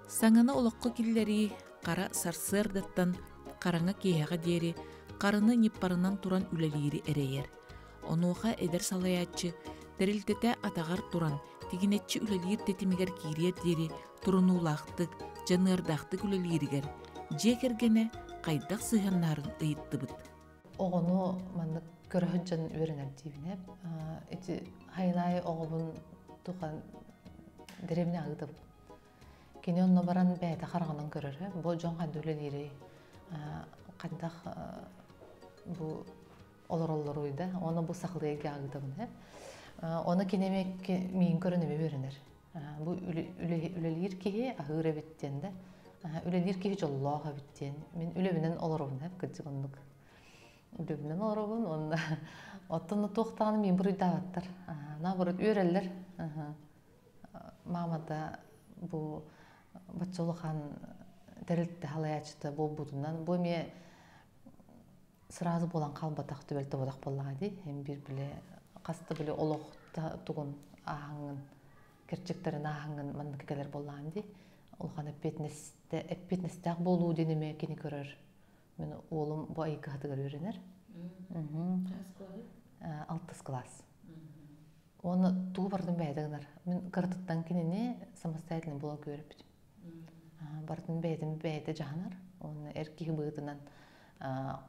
A: Саңаны олоққы киллери қара сарсырдаттан қараңа кейхаға дери қарыны ниппарынан туран үлелири эрейер. Онуға эдер салаячы, дәрілтете атағар туран, тегінетчі үлелир тетимигер кирия дери турунулақтық, жанырдақтық үлелиригер. Жекергене қайдақ сыханнарын ыйытты бұд.
B: Оғыну манны көріхіджін өрінер дейбін. Эти хайлай оғыбын туған деревне ағыды бұд. Кені онны баран бәйті қарағынан көрір. Бұл жон қанды үлелері қандақ бұл олар ойда. Оны бұл сақылыға ағыды бұд. Оны кенемек мейін көрінеме өрінер. Бұл үлелер кейі ағыр әбіттен де. Үлелер кейі жоллаға біттен. Мен үлебінен олар ойын күдігіндік. Үлебінен олар ойын. Оттыны тоқтағаны мен бір үйді ағаттыр. На бір өрелер. Мамада бу бачолухан дәрілтті халаячыты болбудунан бу ме сразу болан қалбатақ төбелті бодақ боллаға дей. Hem bir біле қасты біле олоқта туғын ағыңын керчектерін ағыңын манны кекелер боллаға дей. Олған әппетнестәқ болу денеме кені көрер. Мен олым bu айы қағытығыр өренер. 6 класс. Оны туы бардың бәйдігінар. Мен қыртыттан кеніне самостоятельный бола көріп бітім. Бардың бәйді жағанар. Оны әркеғі бұғытынан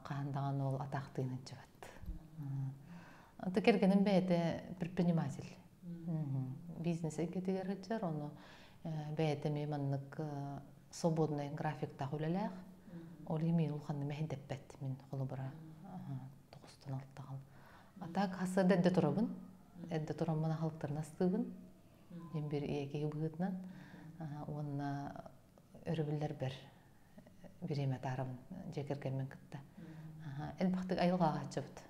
B: қағандаған ол атақтығынан жығат. Текергенім бәйді предприниматель. Бизнесе кетігер ғытжар. Оны бәйді мейманлық свободный графикта құлалақ. Ол емей ұлғанды мәйдеп бәтті мен қолы бұра 9-тан 6-тағал. Атақ қасы дәдді тұрабын. Әдді тұрамын халықтарын астығын. Мен бір егеге бұғытынан. Онына өрібілер бір емет арымын жекергенмен күтті. Әлбақтық айылғаға атшыбыд.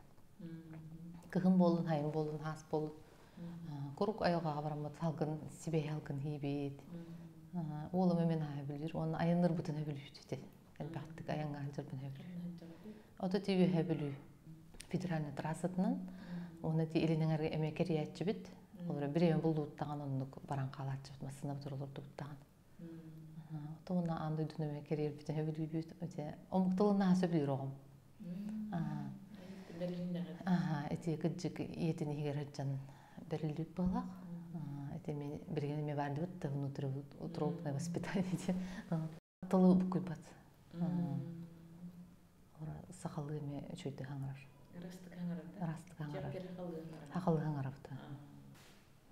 B: Кығын болын, хайын болын, хас болын. Құрук айылғаға барамын, салғын, сибей алғын хейбейд. Олым өмен ай білдер, оны айыныр бұтын өбілі. Әлбақтық айынға жүрбін өбілі. Оты түйі өбілі федеральный трассатынан, оны де елініңерге әмекер ятчы біт. Олары бір емен бұлды ұттаған, оны баран қалатчы біт, масына бұтыр оларды ұттаған. Оны анды дүніме керер бүтін өбілі бүт. Омықтылына асы білер оғым. Әте күджік етін егер өтжан біріліп болақ. Әте мен біргеніме барды бұтты, ұтырылпына воспитание. Тылы бүкіл бат. Сақалы еме өчөйді қаңырар. Растық қаңырар. Хақалы қаңырапты.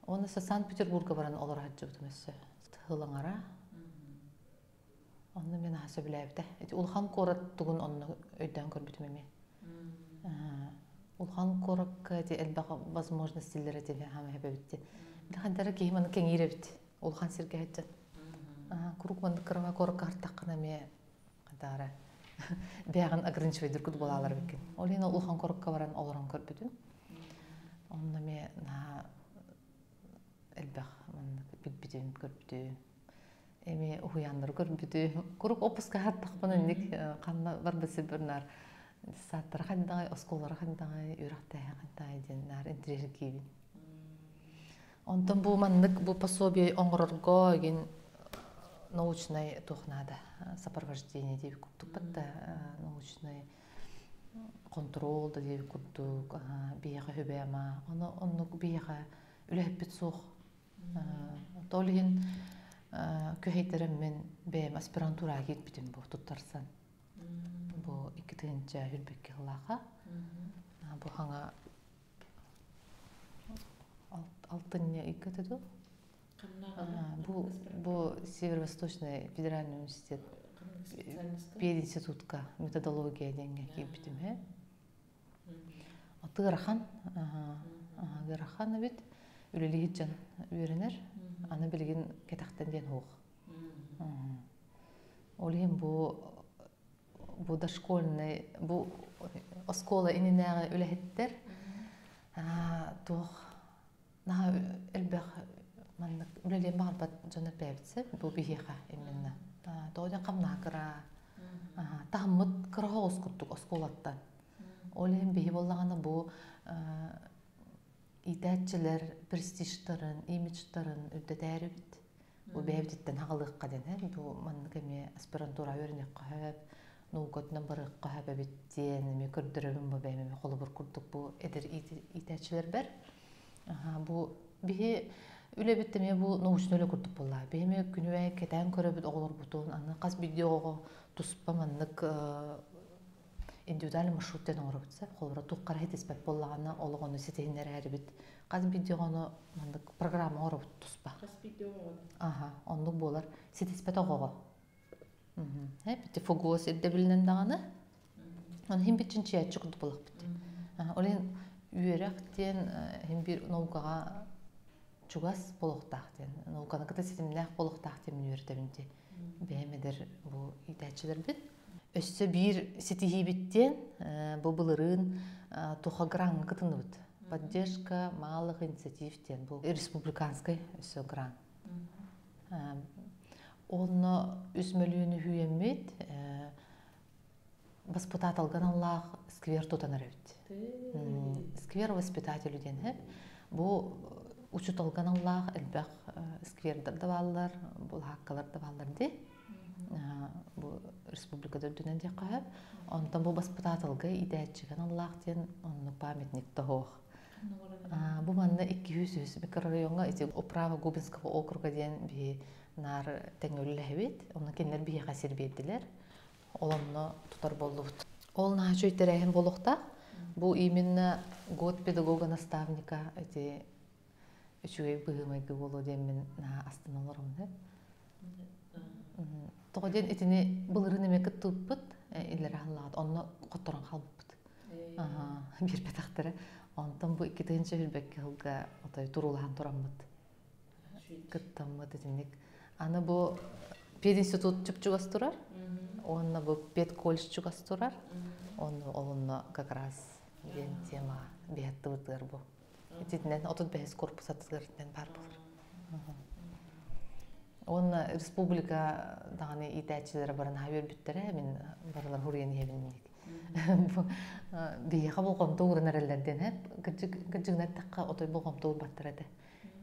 B: Оны Санкт-Петербурга баран олар хаджы бұтым өсі. Тылыңара. Оны мен асы біләйіпті. Улхан қорат тұғын оны өйден көрбітім еме. Улхан қорак әлбәға возможностилері тебе хама хәбі бітті. Білі қандары кейманы кәңейрі бітті. Улхан серге әйтжан. Күрік манды қырыма қорак артаққына ме қандары. Бәғын ограничивай дүркіт болалар бекен. Олейна улхан қоракқа баран оларан көрбітім. Онына ме әлбәқ бітбітім көрбітім. Эми уяннар көрбүтү. Курук опуска хаттакпын эндик канна бар бесе бирнар. Саттар кандай, осколлар кандай, үрактай кандай денар интерьер кийбин. Онтон бу маннык бу пособие оңорорго ген научный тухнада сопровождение деп куттук батта научный контрол деп куттук бияга хөбема. Оны бияга үлөппит сух. Толин көйтерем мен бәйім аспирантура кетпедім бұл тұттарсан. Бұл 2-тігінші үлбекке ғылаға. Бұл қаңа 6-не 2 түді. Бұл Северо-Восточный федеральный университет пединститутка методология денге кетпедім. Ғырахан бет үлелі хеджан үйренер. Аны білген кетақтан ден оқ. Олейін бұл дошкольный, бұл оскола иненәғі үләхеттер. Тоқ, наға әлбәқ үлелен бағын бат жонар бәйбітсі, бұл бейеға еменна. Тоғыдан қамна қыра, тағымыд қыраға оскұрттық осколаттан. Олейін бейі болағаны бұл идәтчілер, престижтарын, имиджтарын өддәдәрі біт. Бұл бәйбіттен хағылыққа ден. Бұл манны кәме аспирантура өрінек қағып, нұғытынан барық қағып әбіттен, ме көрдірігін бұл бәймеме қолы бір күрдік бұл әдір идәтчілер бәр. Бұл бейі үлі біттеме бұл нұғышын өлі күрдік болла. Бәйме күнуәй кәтән көрі біт оғылыр бұтуын, аны қаз видеоға тұспа маннық индивидуальный маршруттен оңыры бітсі. Қолыра тұққара хетеспәп боллағаны олығыны сетейінер әрі біт. Қаз видеоғаны программа оңыры бұт тұспа.
A: Қаз видеоға?
B: Ондық болар. Сетеспәт оғыға. Бітті фугуос ерде білінен дағаны. Оны хем бітчін чиятчы күрді болақ бітті. Олен үйеректен хем бір науғаға чугас болуқтақтен. Науғаны қыта сетімнәқ болуқтақтен үйердебінде. Бәймедер бұл идәтчілер біт. Өссі бір сетихи біттен бұлырын тұға гранға қытыны бұд. Поддержка малых инициативтен. Бұл республиканской өссі гран.
E: Оны үсмөлүүнү хүйеммит воспитат алган Аллах сквер тутанар эбит. Сквер воспитатель ден бу учут алган Аллах элбэх сквердер да баллар, бул хаккалар да баллар ди. Бу республикада дүнен де кахып. Онтан бу воспитательга идәчигән Аллах ден онны памятник тохох. Бу манна 200 микрорайонга ити управа Губинского округа ден би нар теңөлләбит. Оны кеннер бие хасир бердилер. Оламны тутар болдубут. Ол начой терәһен болохта. Бу именно год педагога наставника эти үчүгей быгымайгы болу демен астаналарым да. Тогоден этини былырын эме кыттыппыт, илер аллат, онны котторон калбыппыт. Бир петактары. Онтон бу 2-нче билбекке хылга отой турулахан турамбыт. Кыттаммыт этинник. Аны бу пединститут чупчугас турар. Онна бу педколледж чугас турар. Онны олунна как раз ден тема бияттыбытыр бу. Этинен 35 корпус атыгыртен бар булар. Онна республика даганы итәчиләре барын хәбәр биттерә, мен барлар хурыян ябынник. Бу бия булган тугрын әрәлләрдән гыҗыгнат такка отой булган тугры баттырады.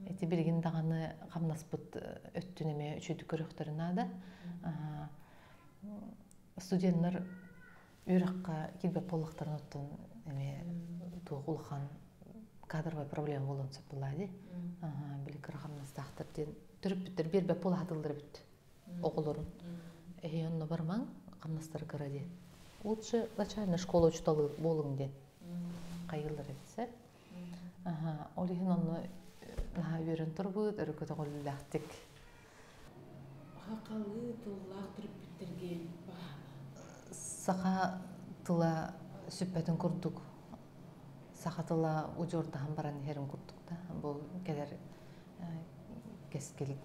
E: Эти билген даганы камнаспыт өттүнеме үчүдү көрөктөрүнә да. Студентлар үрәккә килбе поллыктарын оттун эме тугулхан кадровая проблема болон сапылады. Билгер камнастактырдын түрүп биттер бербе пол хатылдыр бит. Оголорун. Онно бармаң камнастар карады. Лучше начальная школа учталы болуң ден. Кайгылар этсе. Олихин онно наверен турбут, өркөтө голлактык.
A: Хакалы туллах түрүп биттерген баһа.
E: Саха тыла сүппөтүн курдук. Саха тыла ужордан баран херин курдук да. Бул келер кескил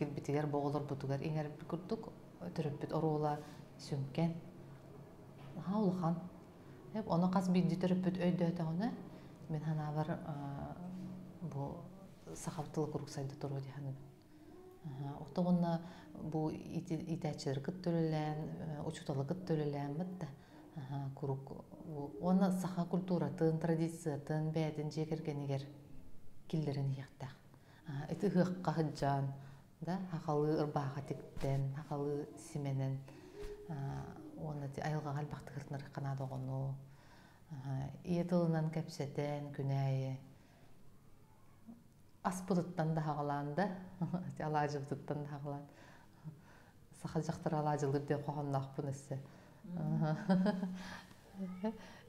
E: битигер боголор бутугар иңер курдук. Түрүп бит орола сүмкен. Улхан. Hep ona kas bir ditörüpüt öydöte ona. Men hana var bu sahaptılık kuruksaydı turu di hanım. Otoğunna bu itaçlar kıttölülen, uçutalı kıttölülen mıtta. Kuruk ona saha kulturatın, tradisiyatın, bədin jekergeniger killerini yaqta. Eti hıqqa hıccan da haqalı ırbağa tikten, haqalı simenen. Оны айылға қалбақты қыртыныр қанады оғыну. Иетілінен кәпсетен, күнәйі. Аспыдыттан да хағыланды. Алажылдыттан да хағылан. Сақал жақтыр алажылдыр де қоғамын ақпын өсі.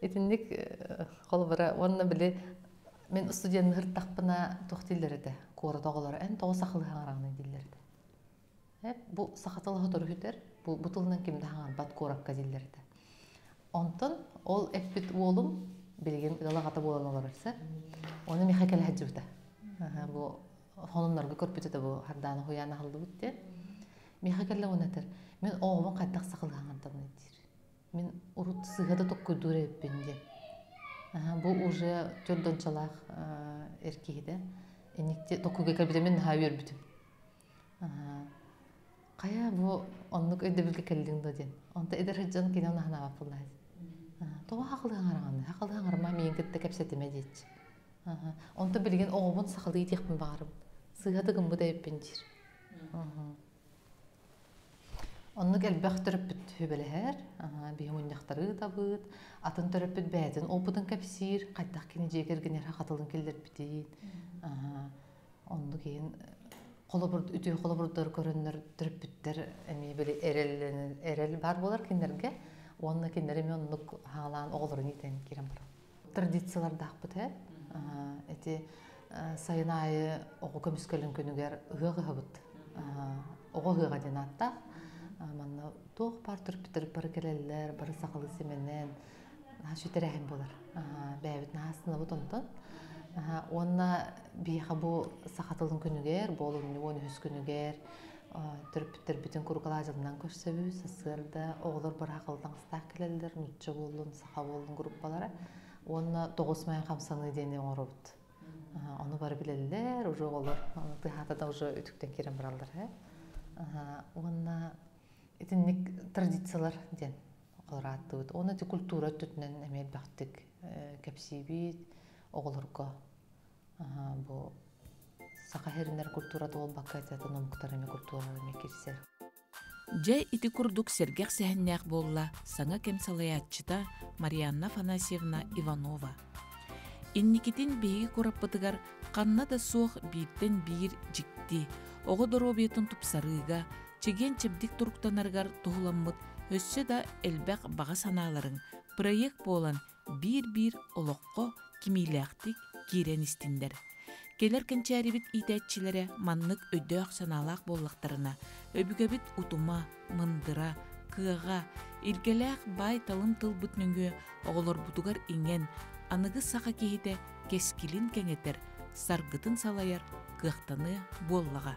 E: Етіндік қолы бірі, онына білі, мен студияның ғырттақпына тоқтелдерді. Қоры доғылары, ән тоғы сақылы ғаңарағының делдерді. Бұл сақатылығы тұру хүтер. Bu butulundan kimde hangan bat korakka dillerde. Ondan ol ekbit oğlum bilgin galagata bolan olarsa onu mihakal hajjıbda. Bu honunlarga körpütede bu hardana hoyana haldı bitti. Mihakalla onatar. Men oğumun qaddaq saqılğan tamam edir. Men urut sığada tokku dure bende. Bu уже tördönçalaq erkeğide. Enikte tokkuga kalbide men haber bitim. Kaya bu onluk ödebilge keldiğinde den. Onda eder hıccan kine ona hana vapıllaydı. Toğa haqılığın arağandı. Haqılığın arama meyin kıtta kepsetime deyci. Onda bilgen oğubun saqılı itiqpin bağırım. Sığadı gımbu da öppendir. Onluk elbaq töröpüt hübeli her. Bihim unyaqtarı da bıd. Atın töröpüt bədin. Opudun kepsir. Qaydaq kine jegergener haqatılın keller bitin. Onluk eyin ütüy kolabırdır görünür türüpüttür emi böyle erel var bolar kinderge onunla kinderim onluk halan oğulurun iten kirem var. Tradisiyalar da akbıt he. Eti sayın ayı oğu kömüskölün könüger hığı hıbıt. Oğu hığı den hatta. Manna toğ par türüpüttür barı keleller, barı saqalı semenen. Şüterehim bolar. Bäbit nahasını bud ondan. Onna biha bu saqatılın könüger, bolun onu hüskönüger, türüpüttür bütün kurukalajından köşsebü, sasırda oğulur bir haqıldan ıstaq keleldir, nutça bolun, saqa bolun gruppalara. Onna 9 mayan 90 deni orubut. Onu бар билеллер, уже олар тыхата да уже өтүктен кирен баралар, Онна этинник традициялар ден олратты. Оны ти культура төтнен эмет бактык кепсибит оголорго. Бу сахахеринер культура дол баккайта номуктарыны культураларына кирсер.
A: Жай ити курдук сергех сехеннях болла саңа кемсалаятчыта Марианна Афанасьевна Иванова. Инникитин беги кураппытыгар канна да суох бииртен биир жикти, ого доробиятын тупсарыга, чеген чебдик туруктанаргар тухуламмыт өссө да элбек бага санааларын проект болан бир олоққо кимиляқтик кирен истиндер. Келер кенчәрибит итәтчиләре маннык өдөк саналак боллактарына, өбүгәбит утума, мындыра, кыга, илгеләк бай талым тыл бүтнүнгө оголор бутугар инген, аныгы сака кехите кескилин кеңетер, саргытын салаяр, кыактаны боллага.